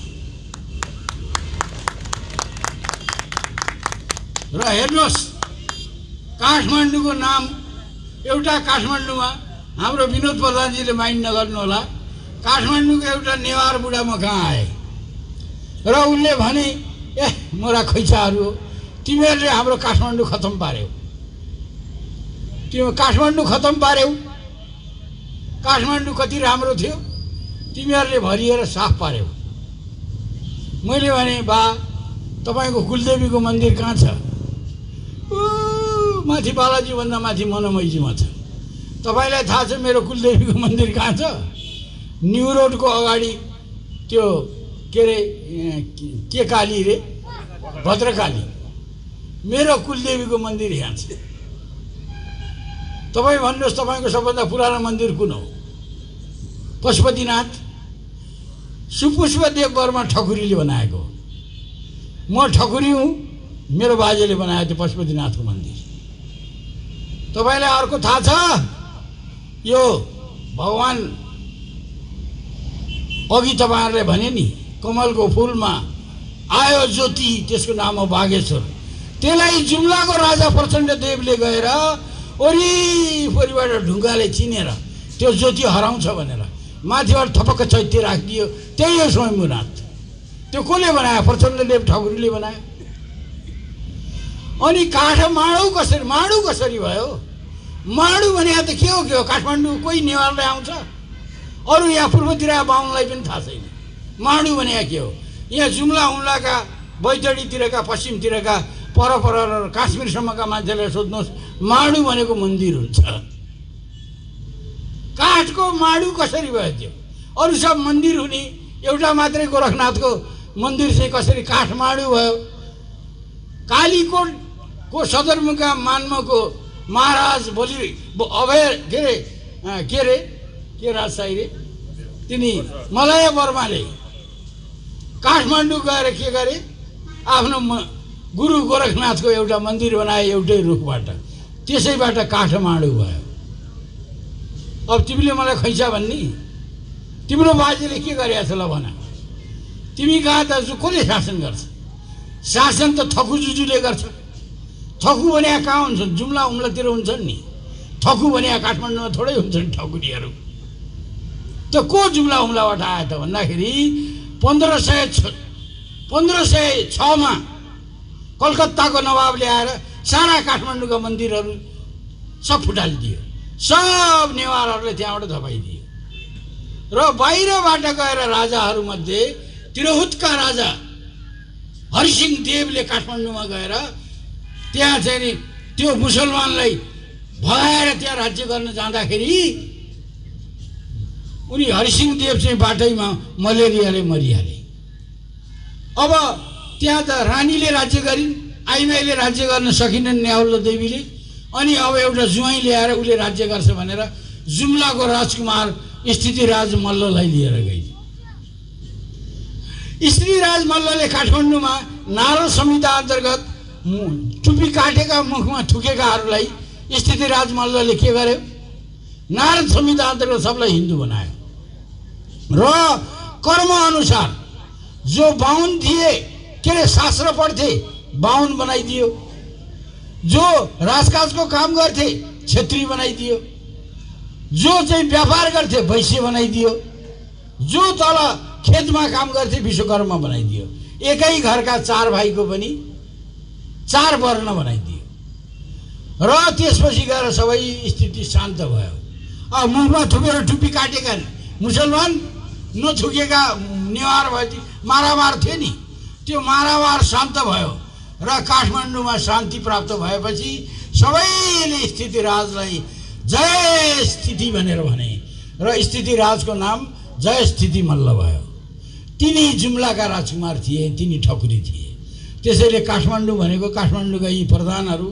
Speaker 3: र हेर्नुहोस्, काठमाडौँको नाम एउटा काठमाडौँमा हाम्रो विनोद प्रधानजीले माइन्ड नगर्नु होला, काठमाडौँको एउटा नेवार बुढा म कहाँ आए र उनले भने मोरा खैचाहरू हो, तिमीहरूले हाम्रो काठमाडौँ खतम पार्यौ, तिमी काठमाडौँ खतम पार्यौ, काठमाडौँ कति राम्रो थियो, तिमीहरूले भरिएर साफ पार्यौ। मैले भने बा तपाईँको कुलदेवीको मन्दिर कहाँ छ? माथि बालाजीभन्दा माथि मनमैजीमा छ। तपाईँलाई थाहा छ मेरो कुलदेवीको मन्दिर कहाँ छ? न्यु रोडको अगाडि त्यो के अरे के काली रे, भद्रकाली, मेरो कुलदेवीको मन्दिर यहाँ छ। तपाईँ भन्नुहोस् तपाईँको सबभन्दा पुरानो मन्दिर कुन हो? पशुपतिनाथ। सुपुष्पदेव वर्मा ठकुरीले बनाएको। म ठकुरी हुँ, मेरो बाजेले बनाएको थियो पशुपतिनाथको मन्दिर। तपाईँलाई अर्को थाहा छ? यो भगवान अघि तपाईँहरूले भने नि कमलको फुलमा आयो ज्योति, त्यसको नाम हो बागेश्वर। त्यसलाई जुम्लाको राजा प्रचण्डदेवले गएर वरिपरिबाट ढुङ्गाले चिनेर त्यो ज्योति हराउँछ भनेर माथिबाट थपक्क चैत्य राखिदियो। त्यही हो स्वयम्भूनाथ। त्यो कसले बनायो? प्रचण्डदेव ठकुरीले बनायो। अनि काठमाडौँ कसरी, माडौँ कसरी भयो? माडौँ भने त के हो काठमाडौँ कोही नेवारलाई आउँछ? अरू यहाँ पूर्वतिर बाहुनलाई पनि थाहा छैन माडौँ भने के हो। यहाँ जुम्ला हुम्लाका बैतडीतिरका पश्चिमतिरका पर काश्मीरसम्मका मान्छेलाई सोध्नुहोस् माडौँ भनेको मन्दिर हुन्छ। काठको माडौँ कसरी भयो? त्यो अरू सब मन्दिर हुने, एउटा मात्रै गोरखनाथको मन्दिर चाहिँ कसरी काठमाडौँ भयो? कालीकोटको सदरमुकाम मान्मको महाराज अभय के राजशाही रे तिनी मलय वर्माले काठमाडौँ गएर के गरे? आफ्नो गुरु गोरखनाथको एउटा मन्दिर बनाए एउटै रुखबाट। त्यसैबाट काठमाडौँ भयो। अब तिमीले मलाई खैसा भन्ने? तिम्रो बाजेले के गरेको छ ल भन? तिमी कहाँ त कसले शासन गर्छ? शासन त थकुजुजूले गर्छ। थकु भने कहाँ हुन्छन्? जुम्ला उम्लातिर हुन्छन् नि। थकु भने काठमाडौँमा थोरै हुन्छन् ठकुरीहरू। त को जुम्ला उम्लाबाट आयो त भन्दाखेरि 1506 कलकत्ताको नवाबले आएर सारा काठमाडौँका मन्दिरहरू सब फुटालिदियो। सब नेवारहरूले त्यहाँबाट धपाइदियो। र बाहिरबाट गएर राजाहरूमध्ये तिरहुतका राजा हरिसिंह देवले काठमाडौँमा गएर त्यहाँ चाहिँ नि त्यो मुसलमानलाई भगाएर त्यहाँ राज्य गर्न जाँदाखेरि उनी हरिसिंह देव चाहिँ बाटैमा मलेरियाले मरिहाले। अब त्यहाँ त रानीले राज्य गरिन्, आइमाईले राज्य गर्न सकिनन् न्याउलो देवीले। अनि अब एउटा जुवाई ल्याएर उसले राज्य गर्छ भनेर जुम्लाको राजकुमार स्थितिराज मल्ललाई लिएर गई। स्थितिराज मल्लले काठमाडौँमा नारद संहिता अन्तर्गत टुपी काटेका मुखमा थुकेकाहरूलाई स्थितिराज मल्लले के गर्यो? नारद संहिता अन्तर्गत सबलाई हिन्दू बनायो। र कर्म अनुसार जो बाहुन थिए के अरे शास्त्र पढ्थे बाहुन बनाइदियो, जो राजकाजको काम गर्थे क्षेत्री बनाइदियो, जो चाहिँ व्यापार गर्थे वैश्य बनाइदियो, जो तल खेतमा काम गर्थे विश्वकर्मा बनाइदियो। एकै घरका 4 भाइको पनि 4 वर्ण बनाइदियो। र त्यसपछि गएर सबै स्थिति शान्त भयो। अब मुखमा थुकेर टुप्पी काटेका मुसलमान नथुकेका नेवार भए मारामार थियो नि, त्यो मारामार शान्त भयो। र काठमाडौँमा शान्ति प्राप्त भएपछि सबैले स्थितिराजलाई जय स्थिति भनेर भने र स्थितिराजको नाम जय स्थिति मल्ल भयो। तिनी जुम्लाका राजकुमार थिए, तिनी ठकुरी थिए। त्यसैले काठमाडौँ भनेको काठमाडौँका यी प्रधानहरू,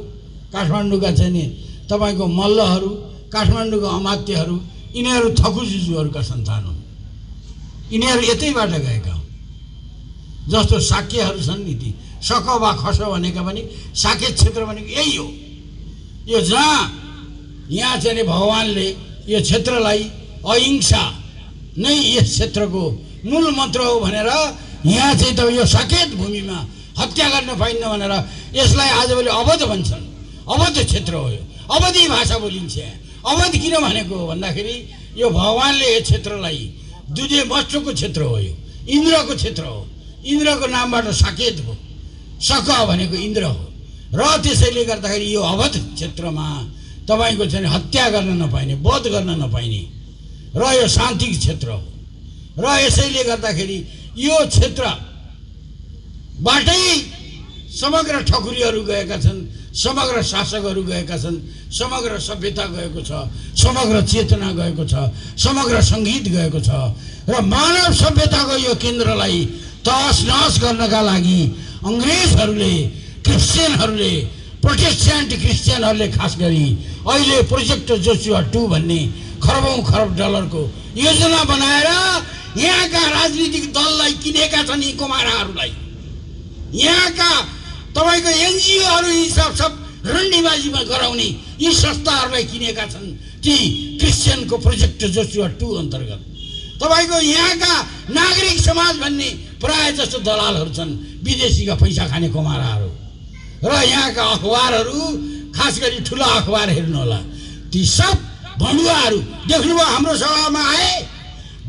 Speaker 3: काठमाडौँका चाहिँ नि तपाईँको मल्लहरू, काठमाडौँका अमात्यहरू, यिनीहरू थकुजुजूहरूका सन्तान हुन्। यिनीहरू यतैबाट गएका हुन्। जस्तो साक्यहरू छन् नि, ती सक वा खस भनेका पनि साकेत क्षेत्र भनेको यही हो। यो जहाँ यहाँ चाहिँ भगवान्ले यो क्षेत्रलाई अहिंसा नै यस क्षेत्रको मूल मन्त्र हो भनेर यहाँ चाहिँ त यो साकेत भूमिमा हत्या गर्न पाइन्न भनेर यसलाई आजभोलि अवध भन्छन्। अवध क्षेत्र हो यो, अवधी भाषा बोलिन्छ। अवध किन भनेको हो भन्दाखेरि यो भगवान्ले यो क्षेत्रलाई दुधे वस्त्रको क्षेत्र हो, यो इन्द्रको क्षेत्र हो। इन्द्रको नामबाट साकेत हो, सक भनेको इन्द्र हो। र त्यसैले गर्दाखेरि यो अवध क्षेत्रमा तपाईँको चाहिँ हत्या गर्न नपाइने, वध गर्न नपाइने र यो शान्ति क्षेत्र हो। र यसैले गर्दाखेरि यो क्षेत्रबाटै समग्र ठकुरीहरू गएका छन्, समग्र शासकहरू गएका छन्, समग्र सभ्यता गएको छ, समग्र चेतना गएको छ, समग्र सङ्गीत गएको छ। र मानव सभ्यताको यो केन्द्रलाई तहस नहस गर्नका लागि अङ्ग्रेजहरूले क्रिस्चियनहरूले प्रोटेस्ट्यान्ट क्रिस्चियनहरूले खास गरी अहिले प्रोजेक्ट जोसुवा 2 भन्ने खरबौं खरब डलरको योजना बनाएर यहाँका राजनीतिक दललाई किनेका छन् यी कुमाराहरूलाई। यहाँका तपाईँको एनजिओहरू यी सब रन्डीबाजीमा गराउने यी संस्थाहरूलाई किनेका छन् ती क्रिस्चियनको प्रोजेक्ट जोसुवा 2 अन्तर्गत। तपाईँको यहाँका नागरिक समाज भन्ने प्राय जस्तो दलालहरू छन् विदेशीका पैसा खाने कुमाराहरू। र यहाँका अखबारहरू खास गरी ठुला अखबार हेर्नु होला, ती सब भण्डुवाहरू देख्नुभयो हाम्रो सभामा आए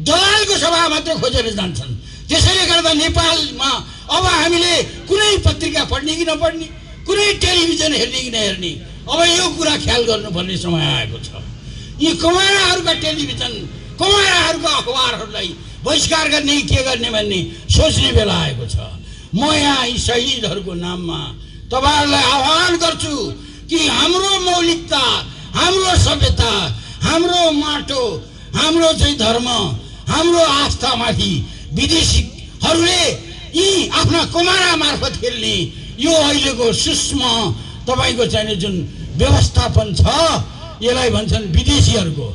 Speaker 3: दलालको सभा मात्र खोजेर जान्छन्। त्यसैले गर्दा नेपालमा अब हामीले कुनै पत्रिका पढ्ने कि नपढ्ने, कुनै टेलिभिजन हेर्ने कि नहेर्ने, अब यो कुरा ख्याल गर्नुपर्ने समय आएको छ। यी कुमाराहरूका टेलिभिजन, कुमाराहरूका अखबारहरूलाई बहिष्कार गर्ने के गर्ने भन्ने सोच्ने बेला आएको छ। म यहाँ यी शहीदहरूको नाममा तपाईहरुलाई आह्वान गर्छु कि हाम्रो मौलिकता, हाम्रो सभ्यता, हाम्रो माटो, हाम्रो चाहिँ धर्म, हाम्रो आस्थामाथि विदेशीहरूले यी आफ्ना कुमारा मार्फत खेल्ने यो अहिलेको सूक्ष्म तपाईको चाहिँ जुन व्यवस्थापन छ यसलाई भन्छन् विदेशीहरूको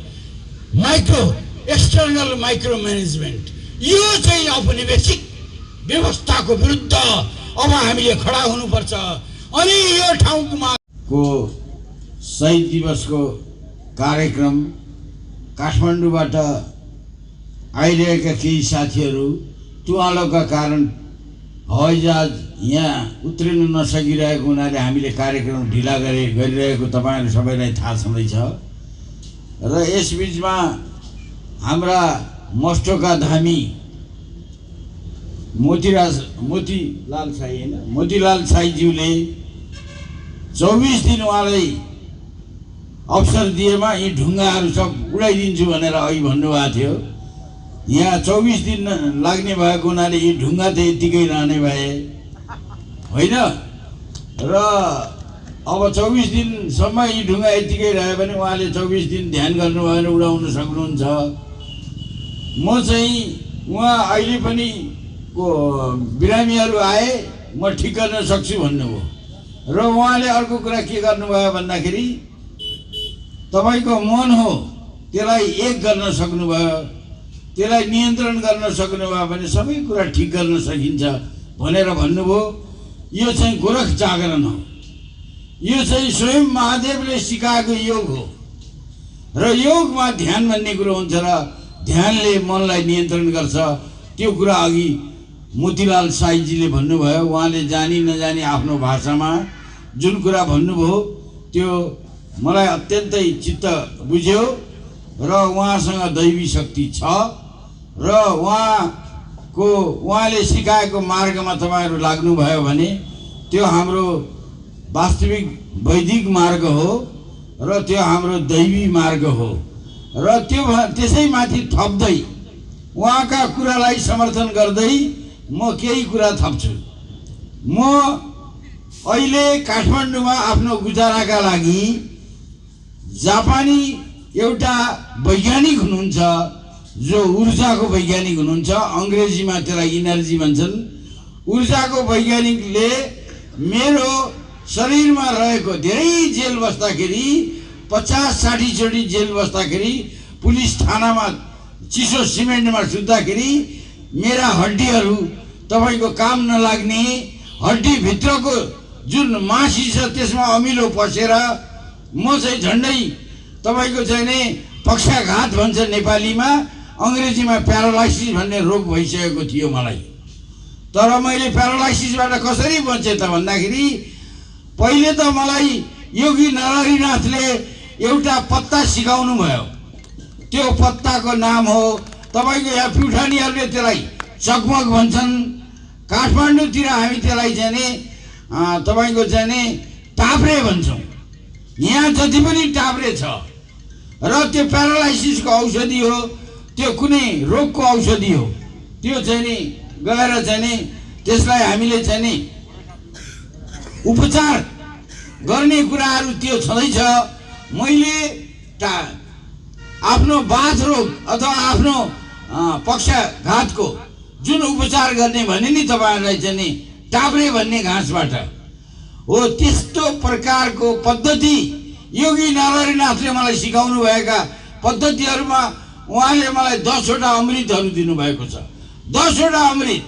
Speaker 3: माइक्रो एक्सटर्नल माइक्रो म्यानेजमेन्ट। यो चाहिँ औपनिवेशिक व्यवस्थाको विरुद्ध अब हामीले खडा हुनुपर्छ। अनि यो ठाउँमा
Speaker 7: को शहीद दिवसको कार्यक्रम काठमाडौँबाट आइरहेका केही साथीहरू तुवालोका कारण हवाईजहाज यहाँ उत्रिन नसकिरहेको हुनाले हामीले कार्यक्रम ढिला गरिरहेको तपाईहरु सबैलाई थाहा छँदैछ। र यसबीचमा हाम्रा मस्टोका धामी मोतीलाल साईज्यूले 24 दिन उहाँलाई अवसर दिएमा यी ढुङ्गाहरू सब उडाइदिन्छु भनेर अघि भन्नुभएको थियो। यहाँ 24 दिन लाग्ने भएको हुनाले यी ढुङ्गा त यतिकै रहने भए होइन र अब 24 दिनसम्म यी ढुङ्गा यतिकै रह्यो भने उहाँले 24 दिन ध्यान गर्नुभयो भने उडाउन सक्नुहुन्छ। म चाहिँ उहाँ अहिले पनि को बिरामीहरू आए म ठिक गर्न सक्छु भन्नुभयो र उहाँले अर्को कुरा के गर्नुभयो भन्दाखेरि तपाईको मन हो त्यसलाई एक गर्न सक्नुभयो, त्यसलाई नियन्त्रण गर्न सक्नुभयो भने सबै कुरा ठिक गर्न सकिन्छ भनेर भन्नुभयो। यो चाहिँ गोरख जागरण हो, यो चाहिँ स्वयं महादेवले सिकाएको योग हो र योगमा ध्यान भन्ने कुरो हुन्छ र ध्यानले मनलाई नियन्त्रण गर्छ। त्यो कुरा अघि मोतीलाल साईजीले भन्नुभयो, उहाँले जानी नजानी आफ्नो भाषामा जुन कुरा भन्नुभयो त्यो मलाई अत्यन्तै चित्त बुझ्यो र उहाँसँग दैवी शक्ति छ र उहाँले सिकाएको मार्गमा तपाईहरु लाग्नुभयो भने त्यो हाम्रो वास्तविक वैदिक मार्ग हो र त्यो हाम्रो दैवी मार्ग हो र त्यो त्यसैमाथि थप्दै उहाँका कुरालाई समर्थन गर्दै म केही कुरा थप्छु। म अहिले काठमाडौँमा आफ्नो गुजाराका लागि जापानी एउटा वैज्ञानिक हुनुहुन्छ जो ऊर्जाको वैज्ञानिक हुनुहुन्छ, अंग्रेजीमा त्यसलाई इनर्जी भन्छन्। ऊर्जाको वैज्ञानिकले मेरो शरीरमा रहेको धेरै जेल बस्दाखेरि 50-60 चोटि जेल बस्दाखेरि पुलिस थानामा चिसो सिमेन्टमा सुत्दाखेरि मेरा हड्डीहरू तपाईको काम नलाग्ने, हड्डी भित्रको जुन मासी छ त्यसमा अमिलो पसेर म चाहिँ झन्डै तपाईको चाहिँ नि पक्षाघात भन्छ नेपालीमा, अंग्रेजीमा प्यारालाइसिस भन्ने रोग भइसकेको थियो मलाई। तर मैले प्यारालाइसिसबाट कसरी बचे त भन्दाखेरि पहिले त मलाई योगी नरहरिनाथले एउटा पत्ता सिकाउनु भयो। त्यो पत्ताको नाम हो तपाईको यहाँ प्युठानीहरूले त्यसलाई चकमक भन्छन्, काठमाडौँतिर हामी त्यसलाई चाहिँ नि तपाईको चाहिँ नि टाप्रे भन्छौँ। यहाँ जति पनि टाप्रे छ र त्यो प्यारालाइसिसको औषधि हो, त्यो कुनै रोगको औषधि हो। त्यो चाहिँ नि गएर चाहिँ नि त्यसलाई हामीले चाहिँ नि उपचार गर्ने कुराहरू त्यो छँदैछ। मैले आफ्नो बाथ रोग अथवा आफ्नो पक्षाघातको जुन उपचार गर्ने भने नि तपाईहरुलाई चाहिँ नि टाप्रे भन्ने घाँसबाट हो त्यस्तो प्रकारको पद्धति योगी नरहरिनाथले मलाई सिकाउनु भएका पद्धतिहरूमा उहाँले मलाई 10वटा अमृतहरू दिनुभएको छ। 10वटा अमृत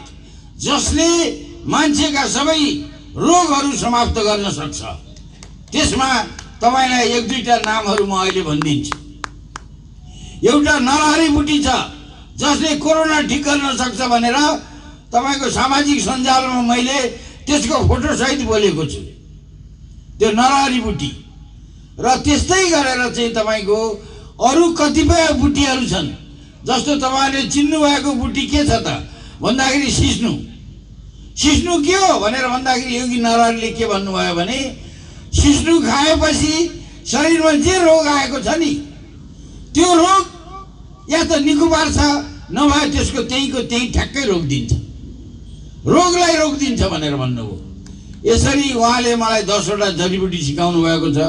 Speaker 7: जसले मान्छेका सबै रोगहरू समाप्त गर्न सक्छ। त्यसमा तपाईलाई 1-2टा नामहरू म अहिले भनिदिन्छु। एउटा नरहरी बुटी छ जसले कोरोना ठिक गर्न सक्छ भनेर तपाईको सामाजिक सञ्जालमा मैले त्यसको फोटो सहित बोलेको छु। त्यो नरहरी बुटी र त्यस्तै गरेर चाहिँ तपाईको अरु कतिपय बुटीहरू छन्। जस्तो तपाईले चिन्नु भएको बुटी के छ त भन्दाखेरि सिस्नु के हो भनेर भन्दाखेरि योगी नरहरीले के भन्नुभयो भने सिस्नु खाएपछि शरीरमा जे रोग आएको छ नि त्यो रोग या त निको पार्छ नभए त्यसको त्यहीको त्यही ठ्याक्कै रोगलाई रोकिदिन्छ भनेर भन्नुभयो। यसरी उहाँले मलाई 10वटा जडीबुटी सिकाउनु भएको छ।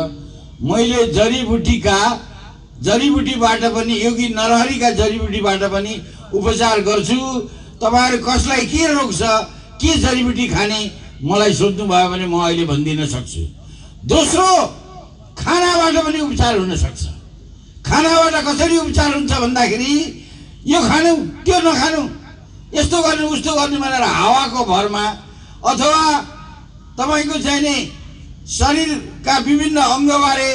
Speaker 7: मैले जडीबुटीबाट पनि योगी नरहरीका जडीबुटीबाट पनि उपचार गर्छु। तपाईहरु कसलाई के रोग छ के जडीबुटी खाने मलाई सोध्नु भयो भने म अहिले भनिदिन सक्छु। दोस्रो खानाबाट पनि उपचार हुन सक्छ। खानाबाट कसरी उपचार हुन्छ भन्दाखेरि यो खानु त्यो नखानु यस्तो गर्नु उस्तो गर्नु भनेर हावाको भरमा अथवा तपाईको चाहिँ नि शरीरका विभिन्न अङ्गबारे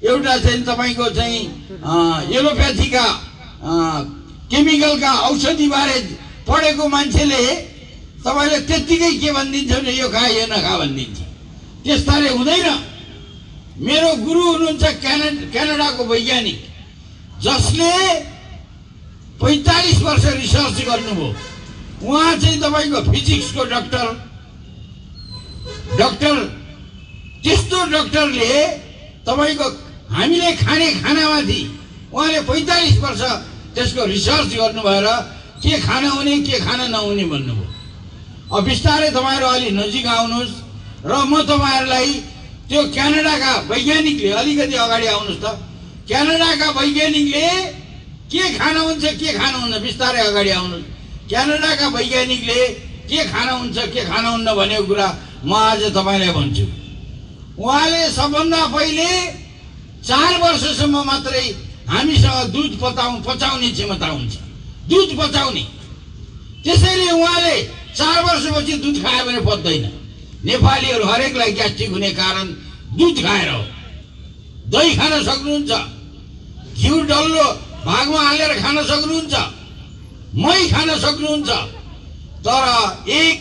Speaker 7: एउटा चाहिँ तपाईको चाहिँ एलोप्याथीका केमिकलका औषधिबारे पढेको मान्छेले तपाईले त्यतिकै के भनिदिन्छ भने यो खा यो नखा भनिदिन्छ। त्यस्ताले हुँदैन। मेरो गुरु हुनुहुन्छ क्यानाडाको वैज्ञानिक जसले 45 वर्ष रिसर्च गर्नुभयो। उहाँ चाहिँ तपाईको फिजिक्सको डाक्टर त्यस्तो डाक्टरले तपाईको हामीले खाने खानामाथि उहाँले 45 वर्ष त्यसको रिसर्च गर्नु भएर के खाना हुने के खाना नहुने भन्नुभयो। अब बिस्तारै तपाईहरु अलि नजिक आउनुस् र म तपाईहरुलाई त्यो क्यानाडाका वैज्ञानिकले अलिकति अगाडि आउनुस् त। क्यानाडाका वैज्ञानिकले के खाना हुन्छ के खाना हुन्न बिस्तारै अगाडि आउनुस्। क्यानाडाका वैज्ञानिकले के खाना हुन्छ के खाना हुन्न भनेको कुरा म आज तपाईलाई भन्छु। उहाँले सबभन्दा पहिले 4 वर्षसम्म मात्रै हामीसँग दूध पचाउने क्षमता हुन्छ। दूध पचाउने त्यसैले उहाँले 4 वर्षपछि दूध खायो भने पच्दैन। नेपालीहरु हरेकलाई ग्यास्ट्रिक हुने कारण दूध खाएर हो। दही खान सक्नुहुन्छ, घिउ डल्लो भागमा हालेर खान सक्नुहुन्छ, मही खान सक्नुहुन्छ। तर 1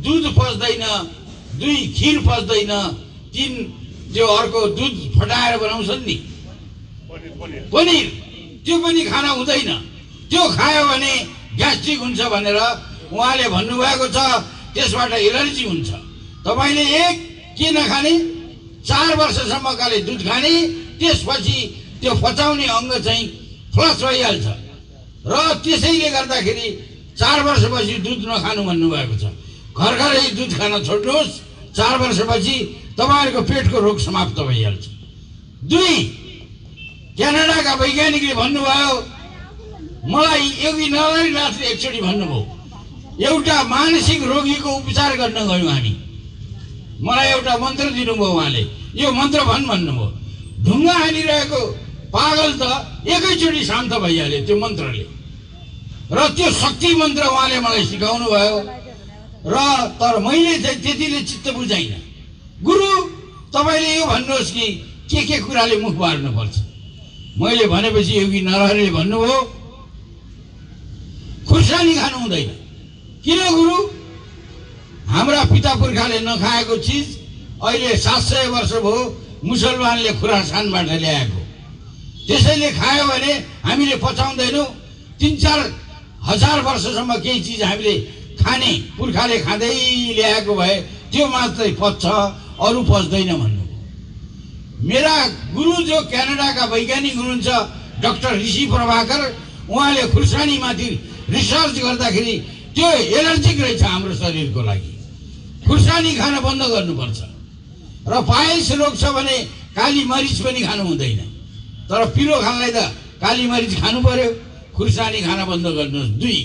Speaker 7: दूध पच्दैन, 2 खिर पच्दैन, 3 जो अर्को दूध फटाएर बनाउँछन् नि पनिर त्यो पनि खान हुँदैन। त्यो खायो भने ग्यास्ट्रिक हुन्छ भनेर उहाँले भन्नुभएको छ। त्यसबाट एलर्जी हुन्छ। तपाईले 1 के नखाने 4 वर्षसम्मकाले दूध खाने त्यसपछि त्यो पचाउने अङ्ग चाहिँ फ्लस भइहाल्छ र त्यसैले गर्दाखेरि 4 वर्षपछि दूध नखानु भन्नुभएको छ। घरघरै दूध खान छोड्नुहोस्। 4 वर्षपछि तपाईहरुको पेटको रोग समाप्त भइहाल्छ। 2 क्यानाडाका वैज्ञानिकले भन्नुभयो मलाई योगी नरहरिनाथले एकचोटि भन्नुभयो एउटा मानसिक रोगीको उपचार गर्न गयौँ हामी। मलाई एउटा मन्त्र दिनुभयो उहाँले। यो मन्त्र भन्नुभयो ढुङ्गा हानिरहेको पागल त एकैचोटि शान्त भइहाल्यो त्यो मन्त्रले। र त्यो शक्ति मन्त्र उहाँले मलाई सिकाउनु भयो र तर मैले चाहिँ त्यतिले चित्त बुझाइन। गुरु तपाईले यो भन्नुहोस् कि के कुराले मुख बार्नु पर्छ। मैले भनेपछि योगी नरहरीले भन्नुभयो खुर्सानी खानु हुँदैन। किन गुरु? हाम्रा पिता पुर्खाले नखाएको चिज अहिले 700 वर्ष भयो मुसलमानले खुरासानबाट ल्याएको। त्यसैले खायो भने हामीले पचाउँदैनौँ। 3-4 हजार वर्षसम्म केही चिज हामीले खाने पुर्खाले खाँदै ल्याएको भए त्यो मात्रै पच्छ, अरू पच्दैन भन्नु। मेरा गुरु जो क्यानाडाका वैज्ञानिक हुनुहुन्छ डाक्टर ऋषि प्रभाकर उहाँले खुर्सानीमाथि रिसर्च गर्दाखेरि त्यो एलर्जिक रहेछ हाम्रो शरीरको लागि। खुर्सानी खान बन्द गर्नुपर्छ। र पाइल्स रोग छ भने काली मरिच पनि खानु हुँदैन। तर पिरो खानलाई त काली मरिच खानु पर्यो। खुर्सानी खान बन्द गर्नुहोस्। 2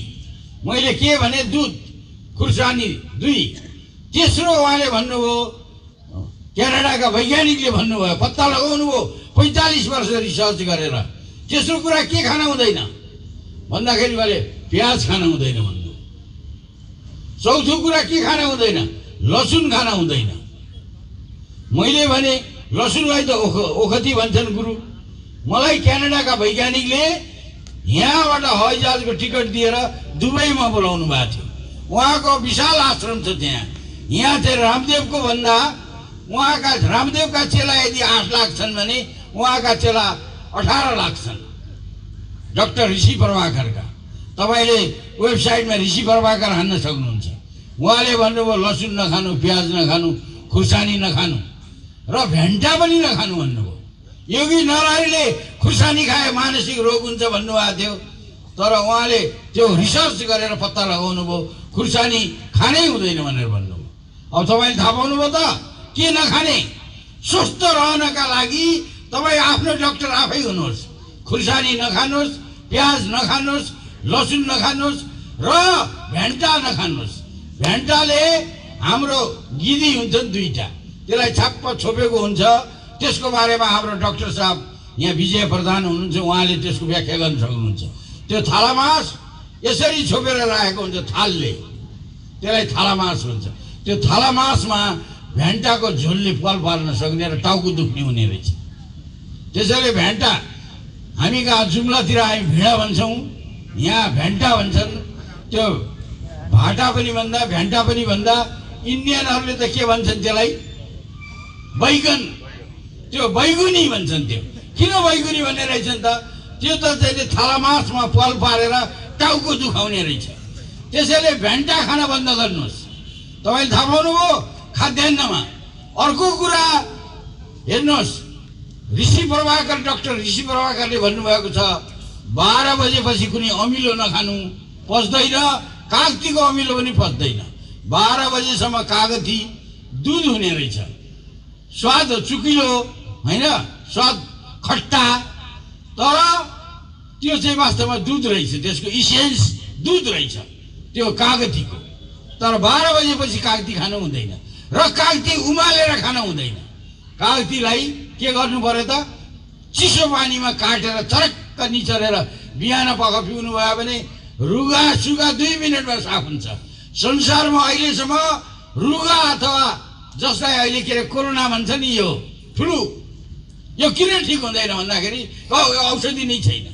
Speaker 7: मैले के भने दूध खुर्सानी 2। तेस्रो उहाँले भन्नुभयो क्यानाडाका वैज्ञानिकले भन्नुभयो, पत्ता लगाउनु भयो 45 वर्ष रिसर्च गरेर। तेस्रो कुरा के खान हुँदैन भन्दाखेरि मैले प्याज खान हुँदैन भन्नु। चौथो कुरा के खान हुँदैन, लसुन खान हुँदैन। मैले भने लसुनलाई त ओखती भन्छन् गुरु। मलाई क्यानाडाका वैज्ञानिकले यहाँबाट हवाईजहाजको टिकट दिएर दुबईमा बोलाउनु भएको थियो। उहाँको विशाल आश्रम छ त्यहाँ। यहाँ चाहिँ रामदेवको भन्दा उहाँका रामदेवका चेला यदि 8 लाख छन् भने उहाँका चेला 18 लाख छन्। डाक्टर ऋषि प्रभाकरका तपाईँले वेबसाइटमा ऋषि प्रभाकर हान्न सक्नुहुन्छ। उहाँले भन्नुभयो लसुन नखानु, प्याज नखानु, खुर्सानी नखानु र भेन्टा पनि नखानु भन्नुभयो। योगी नरहरीले खुर्सानी खाए मानसिक रोग हुन्छ भन्नुभएको थियो, तर उहाँले त्यो रिसर्च गरेर पत्ता लगाउनु भयो खुर्सानी खानै हुँदैन भनेर भन्नुभयो। अब तपाईँले थाहा पाउनुभयो त के नखाने। स्वस्थ रहनका लागि तपाईँ आफ्नो डाक्टर आफै हुनुहोस्। खुर्सानी नखानुहोस्, प्याज नखानुहोस्, लसुन नखानुहोस् र भेन्टा नखानुहोस्। भेन्टाले हाम्रो गिदी हुन्छन् 2टा, त्यसलाई छाप्प छोपेको हुन्छ। त्यसको बारेमा हाम्रो डाक्टर साहब यहाँ विजय प्रधान हुनुहुन्छ, उहाँले त्यसको व्याख्या गर्न सक्नुहुन्छ। त्यो थालामास यसरी छोपेर राखेको हुन्छ थालले, त्यसलाई थालामास भन्छ। त्यो थालामासमा भेन्टाको झोलले फल पार्न सक्ने र टाउको दुख्ने हुने रहेछ। त्यसैले भेन्टा हामी कहाँ जुम्लातिर हामी भिडा भन्छौँ, यहाँ भेन्टा भन्छन्। त्यो भाटा पनि भन्दा भेन्टा पनि भन्दा इन्डियनहरूले त के भन्छन् त्यसलाई, बैगन, त्यो बैगुनी भन्छन्। त्यो किन बैगुनी भन्ने रहेछन् त, त्यो त चाहिँ थालामासमा पल पारेर टाउको दुखाउने रहेछ। त्यसैले भेन्टा खान बन्द गर्नुहोस्। तपाईँले थाहा पाउनुभयो खाद्यान्नमा। अर्को कुरा हेर्नुहोस्, ऋषि प्रभाकर, डाक्टर ऋषि प्रभाकरले भन्नुभएको छ 12 बजेपछि कुनै अमिलो नखानु, पच्दैन। कागतीको अमिलो पनि पच्दैन। 12 बजेसम्म कागती दुध हुने रहेछ। स्वाद चुकिलो होइन, स्वाद खट्टा, तर त्यो चाहिँ वास्तवमा दुध रहेछ। त्यसको इसेन्स दुध रहेछ त्यो कागतीको। तर 12 बजेपछि कागती खानु हुँदैन र कागती उमालेर खानु हुँदैन। कागतीलाई के गर्नु पर्यो त, चिसो पानीमा काटेर चरक्क निचरेर बिहान पख पिउनु भयो भने रुगा सुगा 2 मिनटमा साफ हुन्छ। संसारमा अहिलेसम्म रुगा अथवा जसलाई अहिले के अरे कोरोना भन्छ नि, यो फ्लू, यो किन ठिक हुँदैन भन्दाखेरि औषधि नै छैन।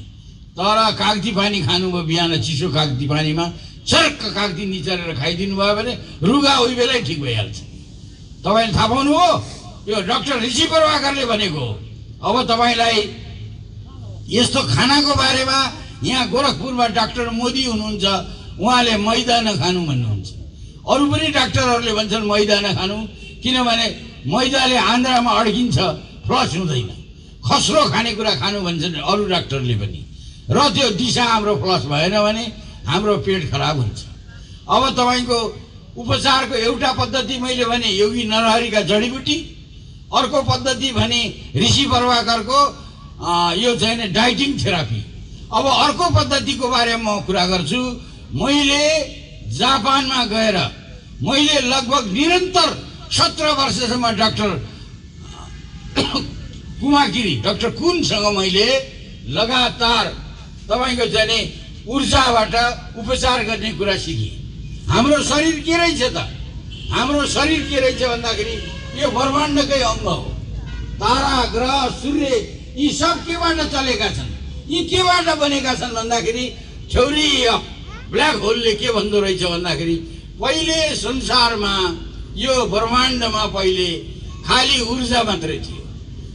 Speaker 7: तर कागती पानी खानुभयो बिहान चिसो कागती पानीमा चरक्क कागती निचरेर खाइदिनु भयो भने रुगा उही बेलै ठिक भइहाल्छ। तपाईँले थाहा पाउनुभयो, यो डाक्टर ऋषि प्रभाकरले भनेको। अब तपाईँलाई यस्तो खानाको बारेमा यहाँ गोरखपुरमा डाक्टर मोदी हुनुहुन्छ, उहाँले मैदा नखानु भन्नुहुन्छ। अरू पनि डाक्टरहरूले भन्छन् मैदा नखानु, किनभने मैदाले आन्द्रामा अड्किन्छ, फ्लस हुँदैन। खस्रो खानेकुरा खानु भन्छन् अरू डाक्टरले पनि, र त्यो दिशा हाम्रो फ्लस भएन भने हाम्रो पेट खराब हुन्छ। अब तपाईँको उपचारको एउटा पद्धति मैले भने योगी नरहरीका जडीबुटी, अर्को पद्धति भने ऋषि प्रभाकरको यो चाहिँ डाइटिङ थेरापी। अब अर्को पद्धतिको बारेमा म कुरा गर्छु। मैले जापानमा गएर मैले लगभग निरन्तर 17 वर्षसम्म डाक्टर कुमाकिरी, डाक्टर कुनसँग मैले लगातार तपाईँको चाहिँ ऊर्जाबाट उपचार गर्ने कुरा सिकेँ। हाम्रो शरीर के रहेछ त, हाम्रो शरीर के रहेछ भन्दाखेरि यो ब्रह्माण्डकै अङ्ग हो। तारा, ग्रह, सूर्य यी सब केबाट चलेका छन्, यी केबाट बनेका छन् भन्दाखेरि थ्योरी अफ ब्ल्याक होलले के भन्दो रहेछ भन्दाखेरि पहिले संसारमा यो ब्रह्माण्डमा पहिले खाली ऊर्जा मात्रै थियो।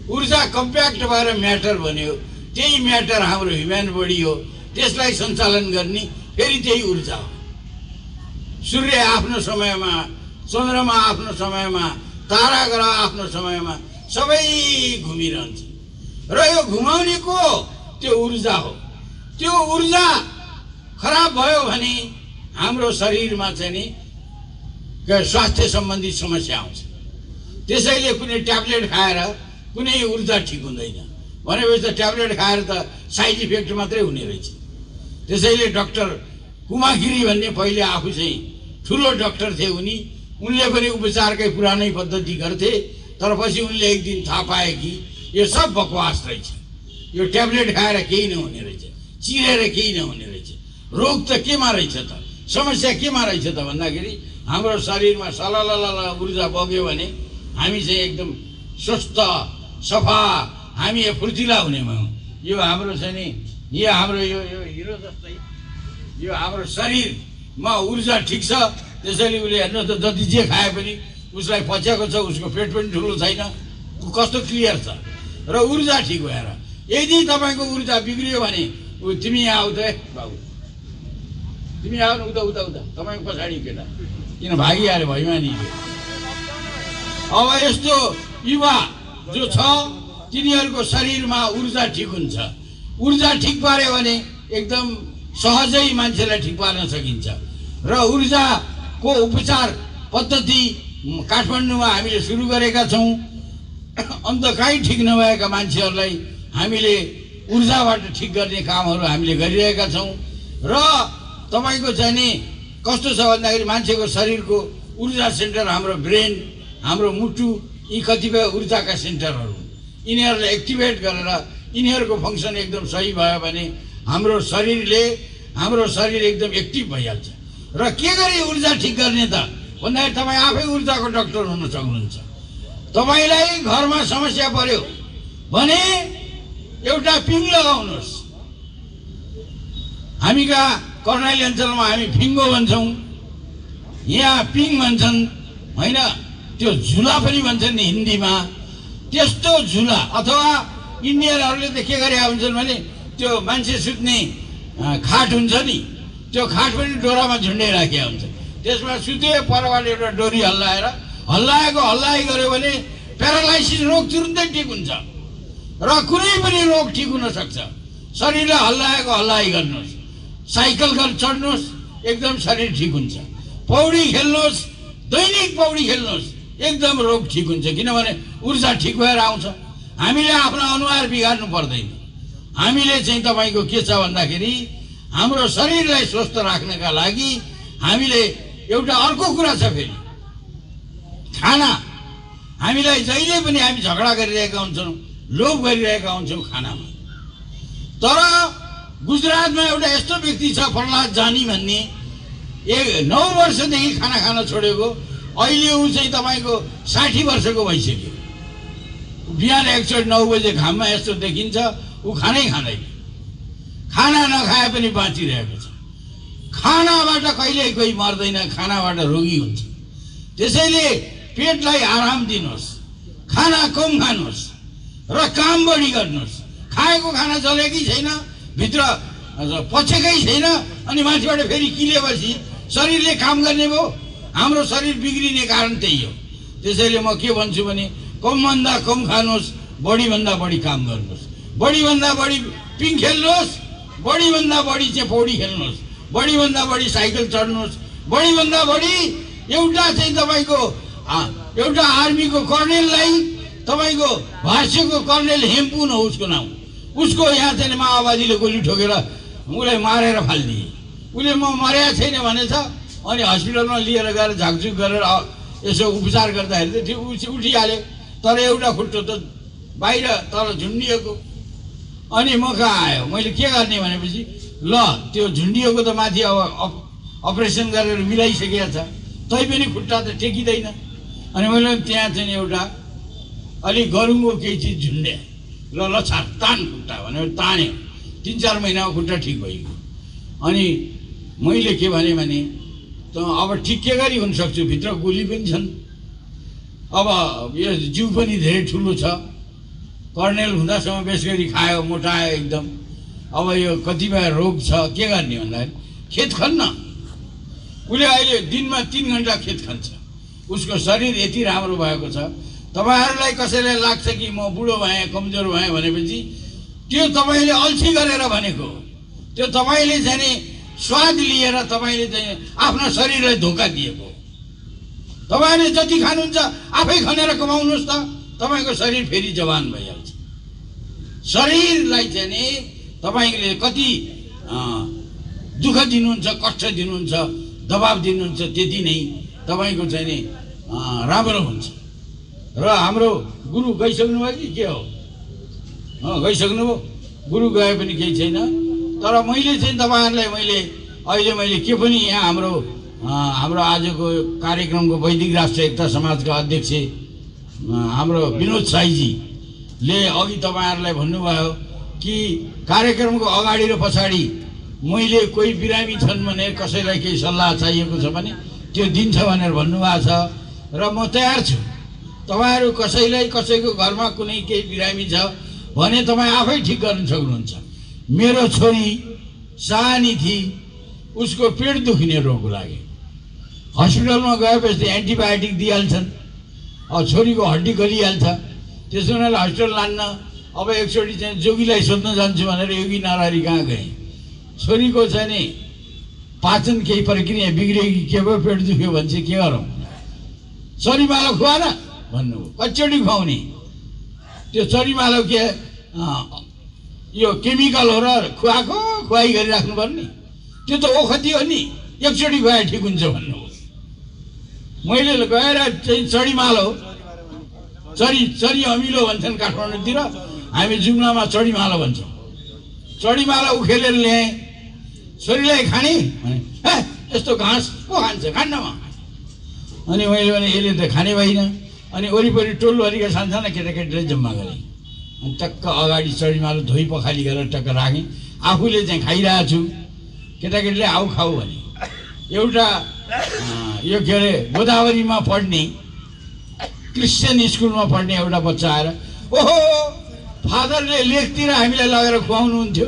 Speaker 7: ऊर्जा कम्प्याक्ट भएर म्याटर बन्यो, त्यही म्याटर हाम्रो ह्युमन बडी हो, त्यसलाई सञ्चालन गर्ने फेरि त्यही ऊर्जा हो। सूर्य आफ्नो समयमा, चन्द्रमा आफ्नो समयमा, तारा ग्रह आफ्नो समयमा सबै घुमिरहन्छ र यो घुमाउने को त्यो ऊर्जा हो। त्यो ऊर्जा खराब भयो भने हाम्रो शरीरमा चाहिँ नि स्वास्थ्य सम्बन्धी समस्या आउँछ। त्यसैले कुनै ट्याब्लेट खाएर कुनै ऊर्जा ठिक हुँदैन भनेपछि त ट्याब्लेट खाएर त साइड इफेक्ट मात्रै हुने रहेछ। त्यसैले डाक्टर कुमागिरी भन्ने पहिले आफू चाहिँ ठुलो डाक्टर थिए उनी, उनले पनि उपचारकै पुरानै पद्धति गर्थे
Speaker 3: तर पछि उनले एक दिन थाहा पाए कि यो सब बकवास रहेछ, यो ट्याब्लेट खाएर केही नहुने रहेछ, चिरेर केही नहुने रहेछ। रोग त केमा रहेछ त, समस्या केमा रहेछ त भन्दाखेरि हाम्रो शरीरमा सललल ऊर्जा बग्यो भने हामी चाहिँ एकदम स्वस्थ सफा, हामी फुर्तिला हुने भयौँ। यो हाम्रो चाहिँ नि यो हाम्रो यो हिरो जस्तै यो हाम्रो शरीरमा ऊर्जा ठिक छ, त्यसैले उसले हेर्नु त जति जे खाए पनि उसलाई पच्याएको छ, उसको पेट पनि ठुलो छैन, कस्तो क्लियर छ र ऊर्जा ठिक भएर। यदि तपाईँको ऊर्जा बिग्रियो भने तिमी यहाँ आऊ त बाबु, तिमी आऊ न उता उता उता, तपाईँको पछाडि केटा किन भागिहाल्यो भैमानीले। अब यस्तो युवा जो छ तिनीहरूको शरीरमा ऊर्जा ठिक हुन्छ। ऊर्जा ठिक पार्यो भने एकदम सहजै मान्छेलाई ठिक पार्न सकिन्छ। र ऊर्जाको उपचार पद्धति काठमाडौँमा हामीले सुरु गरेका छौँ। अन्त कहीँ ठिक नभएका मान्छेहरूलाई हामीले ऊर्जाबाट ठिक गर्ने कामहरू हामीले गरिरहेका छौँ। र तपाईँको चाहिँ नि कस्तो छ भन्दाखेरि मान्छेको शरीरको ऊर्जा सेन्टर हाम्रो ब्रेन, हाम्रो मुटु, यी कतिपय ऊर्जाका सेन्टरहरू यिनीहरूलाई एक्टिभेट गरेर यिनीहरूको फङ्सन एकदम सही भयो भने हाम्रो शरीर एकदम एक्टिभ भइहाल्छ। र के गरी ऊर्जा ठिक गर्ने त भन्दाखेरि तपाईँ आफै ऊर्जाको डक्टर हुन सक्नुहुन्छ। तपाईँलाई घरमा समस्या पर्यो भने एउटा पिङ लगाउनुहोस्। हामी कहाँ कर्णाली अञ्चलमा हामी फिङ्गो भन्छौँ, यहाँ पिङ भन्छन् होइन, त्यो झुला पनि भन्छन् नि हिन्दीमा। त्यस्तो झुला अथवा इन्डियनहरूले त के गरे हुन्छन् भने त्यो मान्छे सुत्ने खाट हुन्छ नि, त्यो खाट पनि डोरामा झुन्डाइराखेका हुन्छ। त्यसमा सुत्यो परबाट एउटा डोरी हल्लाइ गऱ्यो भने प्यारालाइसिस रोग तुरुन्तै ठिक हुन्छ। र कुनै पनि रोग ठिक हुन सक्छ। शरीरलाई हल्लाइ गर्नुहोस्, साइकल चढ्नुहोस्, एकदम शरीर ठिक हुन्छ। पौडी खेल्नुहोस्, दैनिक पौडी खेल्नुहोस्, एकदम रोग ठिक हुन्छ। किनभने ऊर्जा ठिक भएर आउँछ। हामीले आफ्नो अनुहार बिगार्नु पर्दैन। हामीले चाहिँ तपाईँको के छ भन्दाखेरि हाम्रो शरीरलाई स्वस्थ राख्नका लागि हामीले एउटा अर्को कुरा छ फेरि खाना। हामीलाई जहिले पनि हामी झगडा गरिरहेका हुन्छौँ, लोभ गरिरहेका हुन्छौँ खानामा। तर गुजरातमा एउटा यस्तो व्यक्ति छ प्रहलाद जानी भन्ने, 9 वर्षदेखि खाना खान छोडेको, अहिले ऊ चाहिँ तपाईँको 60 वर्षको भइसक्यो। बिहान एकचोटि 9 बजे घाममा यस्तो देखिन्छ, ऊ खानै खाँदैन। खाना नखाए पनि बाँचिरहेको छ। खानाबाट कहिल्यै कोही मर्दैन, खानाबाट रोगी हुन्छ। त्यसैले पेटलाई आराम दिनुहोस्, खाना कम खानुहोस् र काम बढी गर्नुहोस्। खाएको खाना जलेकै छैन, भित्र पचेकै छैन, अनि माथिबाट फेरि किलेपछि शरीरले काम गर्ने भयो। हाम्रो शरीर बिग्रिने कारण त्यही हो। त्यसैले म के भन्छु भने कमभन्दा कम खानुहोस्, बढीभन्दा बढी काम गर्नुहोस्। बढीभन्दा बढी पिङ खेल्नुहोस्, बढीभन्दा बढी चाहिँ पौडी खेल्नुहोस्, बढीभन्दा बढी साइकल चढ्नुहोस्, बढीभन्दा बढी एउटा चाहिँ तपाईँको एउटा आर्मीको कर्नेललाई तपाईँको भाष्यको कर्नेल हेम्पुन हो उसको नाम। उसको यहाँ चाहिँ माओवादीले गोली ठोकेर उसलाई मारेर फालिदिए। उसले म मरेको छैन भनेछ, अनि हस्पिटलमा लिएर गएर झाकझुक गरेर यसो उपचार गर्दाखेरि त उठिहाल्यो। तर एउटा खुट्टो त बाहिर तल झुन्डिएको। अनि म कहाँ आयो, मैले के गर्ने भनेपछि ल त्यो झुन्डिएको त माथि अब अपरेसन गरेर मिलाइसकेको छ, तैपनि खुट्टा त टेकिँदैन। अनि मैले त्यहाँ चाहिँ एउटा अलिक गरुङको केही चिज झुन्डे, ल छाड तान खुट्टा भनेर तान्यो। 3-4 महिनामा खुट्टा ठिक भइगयो। अनि मैले के भने त अब ठिक के गरी हुनसक्छु, भित्र गोली पनि छन्, अब यो जिउ पनि धेरै ठुलो छ। कर्नेल हुँदासम्म बेस गरी खायो, मोटायो एकदम। अब यो कतिपय रोग छ, के गर्ने भन्दाखेरि खेत खन्न। उसले अहिले दिनमा 3 घन्टा खेत खन्छ। उसको शरीर यति राम्रो भएको छ। तपाईँहरूलाई कसैलाई लाग्छ कि म बुढो भएँ, कमजोर भएँ भनेपछि त्यो तपाईँले अल्छी गरेर भनेको, त्यो तपाईँले चाहिँ स्वाद लिएर तपाईँले चाहिँ आफ्नो शरीरलाई धोका दिएको। तपाईँले जति खानुहुन्छ आफै खनेर कमाउनुहोस् त, तपाईँको शरीर फेरि जवान भइहाल्छ। शरीरलाई चाहिँ नि तपाईँले कति दुःख दिनुहुन्छ, कष्ट दिनुहुन्छ, दबाब दिनुहुन्छ, त्यति नै तपाईँको चाहिँ नि राम्रो हुन्छ।
Speaker 7: र हाम्रो गुरु गइसक्नु भयो कि के हो? गइसक्नु भयो। गुरु गए पनि केही छैन। तर मैले चाहिँ तपाईँहरूलाई अहिले के पनि यहाँ हाम्रो आजको कार्यक्रमको वैदिक राष्ट्र एकता समाजका अध्यक्ष हाम्रो विनोद साईजीले अघि तपाईँहरूलाई भन्नुभयो कि कार्यक्रमको अगाडि र पछाडि मैले कोही बिरामी छन् भने कसैलाई केही सल्लाह चाहिएको छ भने त्यो दिन्छ भनेर भन्नुभएको छ र म तयार छु। तपाईँहरू कसैलाई कसैको घरमा कुनै केही बिरामी छ भने तपाईँ आफै ठिक गर्न सक्नुहुन्छ। मेरो छोरी सानी थिई, उसको पेट दुख्ने रोग लाग्यो, हस्पिटलमा गएपछि एन्टिबायोटिक दिइहाल्छन्, अब छोरीको हड्डी गलिहाल्छ। त्यसो हुनाले हस्पिटल लान्न। अब एकचोटि चाहिँ जोगीलाई सोध्न जान्छु भनेर योगी नारायणी कहाँ गएँ। छोरीको चाहिँ नि पाचन केही प्रक्रिया बिग्रियो कि के भयो, पेट दुख्यो भने चाहिँ के गरौँ? चरीमालो खुवा न भन्नुभयो। कतिचोटि खुवाउने? त्यो चरीमालो के यो केमिकल हो र खुवाई गरिराख्नु पर्ने? त्यो त ओखती हो नि, एकचोटि खुवाए ठिक हुन्छ भन्नुभयो। मैले गएर चाहिँ चरीमालो, चरी अमिलो भन्छन् काठमाडौँतिर, हामी जुम्लामा चढीमालो भन्छौँ। चढीमालो उखेलेर ल्याएँ। छोरीलाई खाने भने यस्तो घाँस को खान्छ, खान्नमा। अनि मैले भने यसले त खाने भएन। अनि वरिपरि टोलभरिका सानसाना केटाकेटीलाई जम्मा गरेँ। अनि टक्क अगाडि चढीमालो धोइ पखाली गरेर टक्क राखेँ। आफूले चाहिँ खाइरहेको छु। केटाकेटीले आऊ खाऊ भने एउटा यो के अरे गोदावरीमा पढ्ने क्रिस्चियन स्कुलमा पढ्ने एउटा बच्चा आएर, ओहो फादरले लेखतिर हामीलाई लगेर खुवाउनुहुन्थ्यो,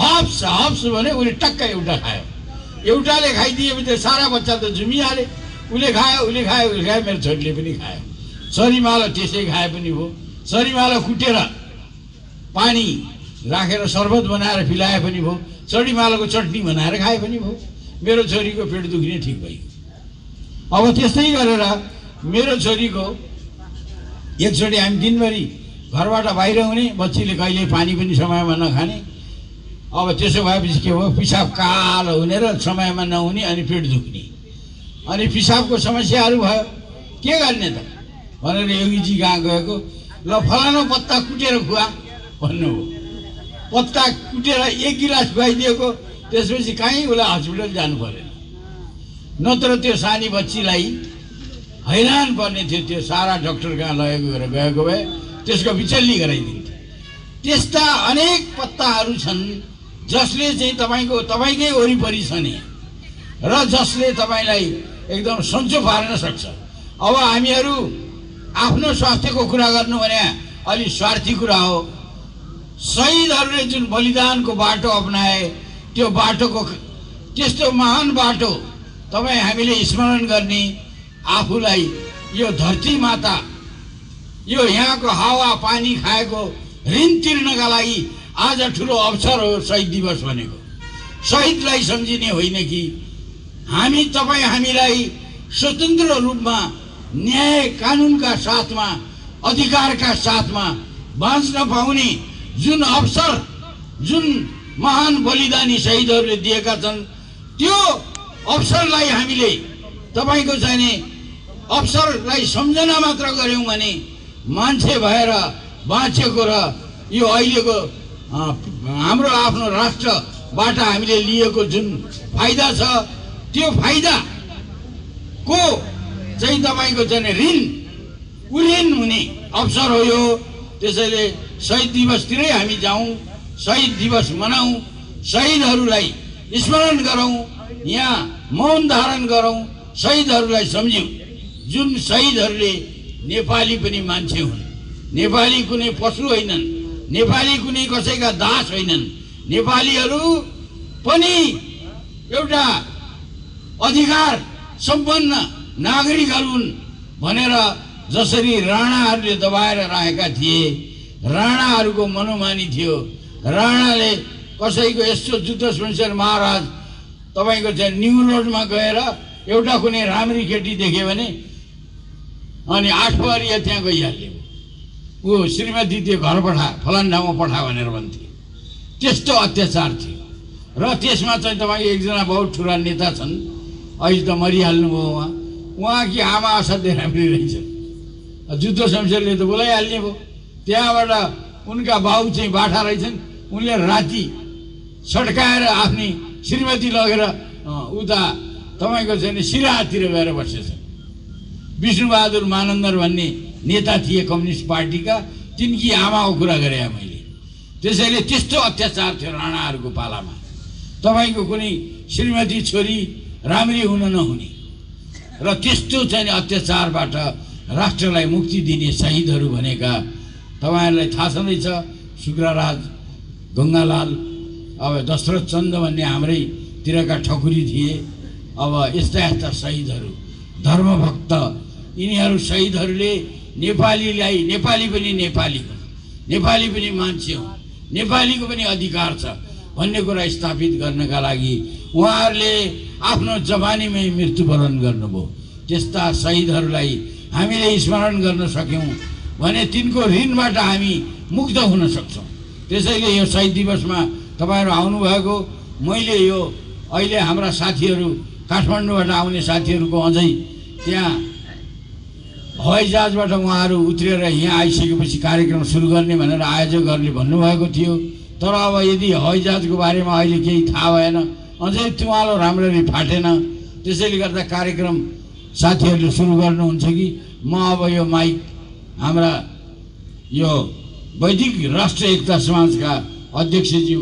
Speaker 7: हप्स हप्स भने उसले टक्क एउटा खायो। एउटाले खाइदिएपछि सारा बच्चा त झुमिहाले। उसले खायो, मेरो छोरीले पनि खायो। चरीमालो त्यसै खाए पनि भयो। चरीमालो कुटेर पानी राखेर शरबत बनाएर पिलाए पनि भयो। चढीमालोको चटनी बनाएर खाए पनि भयो। मेरो छोरीको पेट दुख्ने ठिक भयो। अब त्यस्तै गरेर मेरो छोरीको एकचोटि हामी दिनभरि घरबाट बाहिर हुने, बच्चीले कहिले पानी पनि समयमा नखाने। अब त्यसो भएपछि के भयो, पिसाब कालो हुने र समयमा नहुने, अनि पेट दुख्ने, अनि पिसाबको समस्याहरू भयो। के गर्ने त भनेर योगीजी कहाँ गएको, ल फलानु पत्ता कुटेर खुवा भन्नुभयो। पत्ता कुटेर 1 गिलास खुवाइदिएको। त्यसपछि कहीँ उसलाई हस्पिटल जानु परेन। नत्र त्यो सानी बच्चीलाई हैरान पर्ने थियो। त्यो सारा डक्टर कहाँ गएको भए त्यसको बिचल्ली गराइदिन्थ्यो। त्यस्ता अनेक पत्ताहरू छन् जसले चाहिँ तपाईँकै वरिपरि छ नि, र जसले तपाईँलाई एकदम सन्चो पार्न सक्छ। अब हामीहरू आफ्नो स्वास्थ्यको कुरा गर्नु भने अलि स्वार्थी कुरा हो। शहीदहरूले जुन बलिदानको बाटो अपनाए, त्यो बाटोको त्यस्तो महान बाटो तपाईँ हामीले स्मरण गर्ने, आफूलाई यो धरती माता, यो यहाँको हावा पानी खाएको ऋण तिर्नका लागि आज ठुलो अवसर हो शहीद दिवस भनेको। शहीदलाई सम्झिने होइन कि हामीलाई स्वतन्त्र रूपमा न्याय कानुनका साथमा, अधिकारका साथमा बाँच्न पाउने जुन अवसर, जुन महान बलिदानी शहीदहरूले दिएका छन्, त्यो अवसरलाई हामीले तपाईँको चाहिने अवसरलाई सम्झना मात्र गऱ्यौँ भने मान्छे भएर बाँचेको र यो अहिलेको हाम्रो आफ्नो राष्ट्रबाट हामीले लिएको जुन फाइदा छ, त्यो फाइदाको चाहिँ तपाईँको चाहिँ ऋण हुने अवसर हो यो। त्यसैले शहीद दिवसतिरै हामी जाउँ, शहीद दिवस मनाउँ, शहीदहरूलाई स्मरण गरौँ, यहाँ मौन धारण गरौँ, शहीदहरूलाई सम्झौँ। जुन शहीदहरूले नेपाली पनि मान्छे हुन्, नेपाली कुनै पशु होइनन्, नेपाली कुनै कसैका दास होइनन्, नेपालीहरू पनि एउटा अधिकार सम्पन्न नागरिकहरू हुन् भनेर जसरी राणाहरूले दबाएर राखेका थिए, राणाहरूको मनोमानी थियो। राणाले कसैको यस्तो जुत्तो सुनसेन महाराज तपाईँको चाहिँ न्यु रोडमा गएर एउटा कुनै राम्री केटी देख्यो भने अनि 8 परिया त्यहाँ गइहाल्ने, ऊ श्रीमती त्यो घर पठा, फलान ठाउँमा पठा भनेर भन्थे। त्यस्तो अत्याचार थियो। र त्यसमा चाहिँ तपाईँको एकजना बहुत ठुला नेता छन्, अहिले त मरिहाल्नुभयो उहाँकी आमा असाध्यै राम्री रहेछ। जुद्ध शमशेरले त बोलाइहाल्ने भयो। त्यहाँबाट उनका बाउ चाहिँ बाठा रहेछन्, उनले राति सड्काएर आफ्नी श्रीमती लगेर उता तपाईँको चाहिँ सिराहातिर गएर बसेछन्। विष्णुबहादुर मानन्दर भन्ने नेता थिए कम्युनिस्ट पार्टीका, तिनकी आमाको कुरा गरेँ मैले। त्यसैले त्यस्तो अत्याचार थियो राणाहरूको पालामा। तपाईँको कुनै श्रीमती छोरी राम्री हुन नहुने र त्यस्तो चाहिँ अत्याचारबाट राष्ट्रलाई मुक्ति दिने शहीदहरू भनेका तपाईँहरूलाई थाहा छँदैछ। शुक्रराज, गङ्गालाल, अब दशरथ चन्द भन्ने हाम्रैतिरका ठकुरी थिए। अब यस्ता यस्ता शहीदहरू, धर्मभक्त, यिनीहरू शहीदहरूले नेपालीलाई, नेपाली पनि नेपाली हो, नेपाली पनि मान्छे हो, नेपालीको पनि अधिकार छ भन्ने कुरा स्थापित गर्नका लागि उहाँहरूले आफ्नो जवानीमै मृत्युवरण गर्नुभयो। त्यस्ता शहीदहरूलाई हामीले स्मरण गर्न सक्यौँ भने तिनको ऋणबाट हामी मुक्त हुन सक्छौँ। त्यसैले यो शहीद दिवसमा तपाईँहरू आउनुभएको, मैले यो अहिले हाम्रा साथीहरू काठमाडौँबाट आउने साथीहरूको अझै त्यहाँ हवाईजहाजबाट उहाँहरू उत्रेर यहाँ आइसकेपछि कार्यक्रम सुरु गर्ने भनेर आयोजकहरूले भन्नुभएको थियो। तर अब यदि हवाईजहाजको बारेमा अहिले केही थाहा भएन, अझै तुवालो राम्ररी फाटेन। त्यसैले गर्दा कार्यक्रम साथीहरूले सुरु गर्नुहुन्छ कि म अब यो माइक हाम्रा यो वैदिक राष्ट्र एकता समाजका अध्यक्षज्यू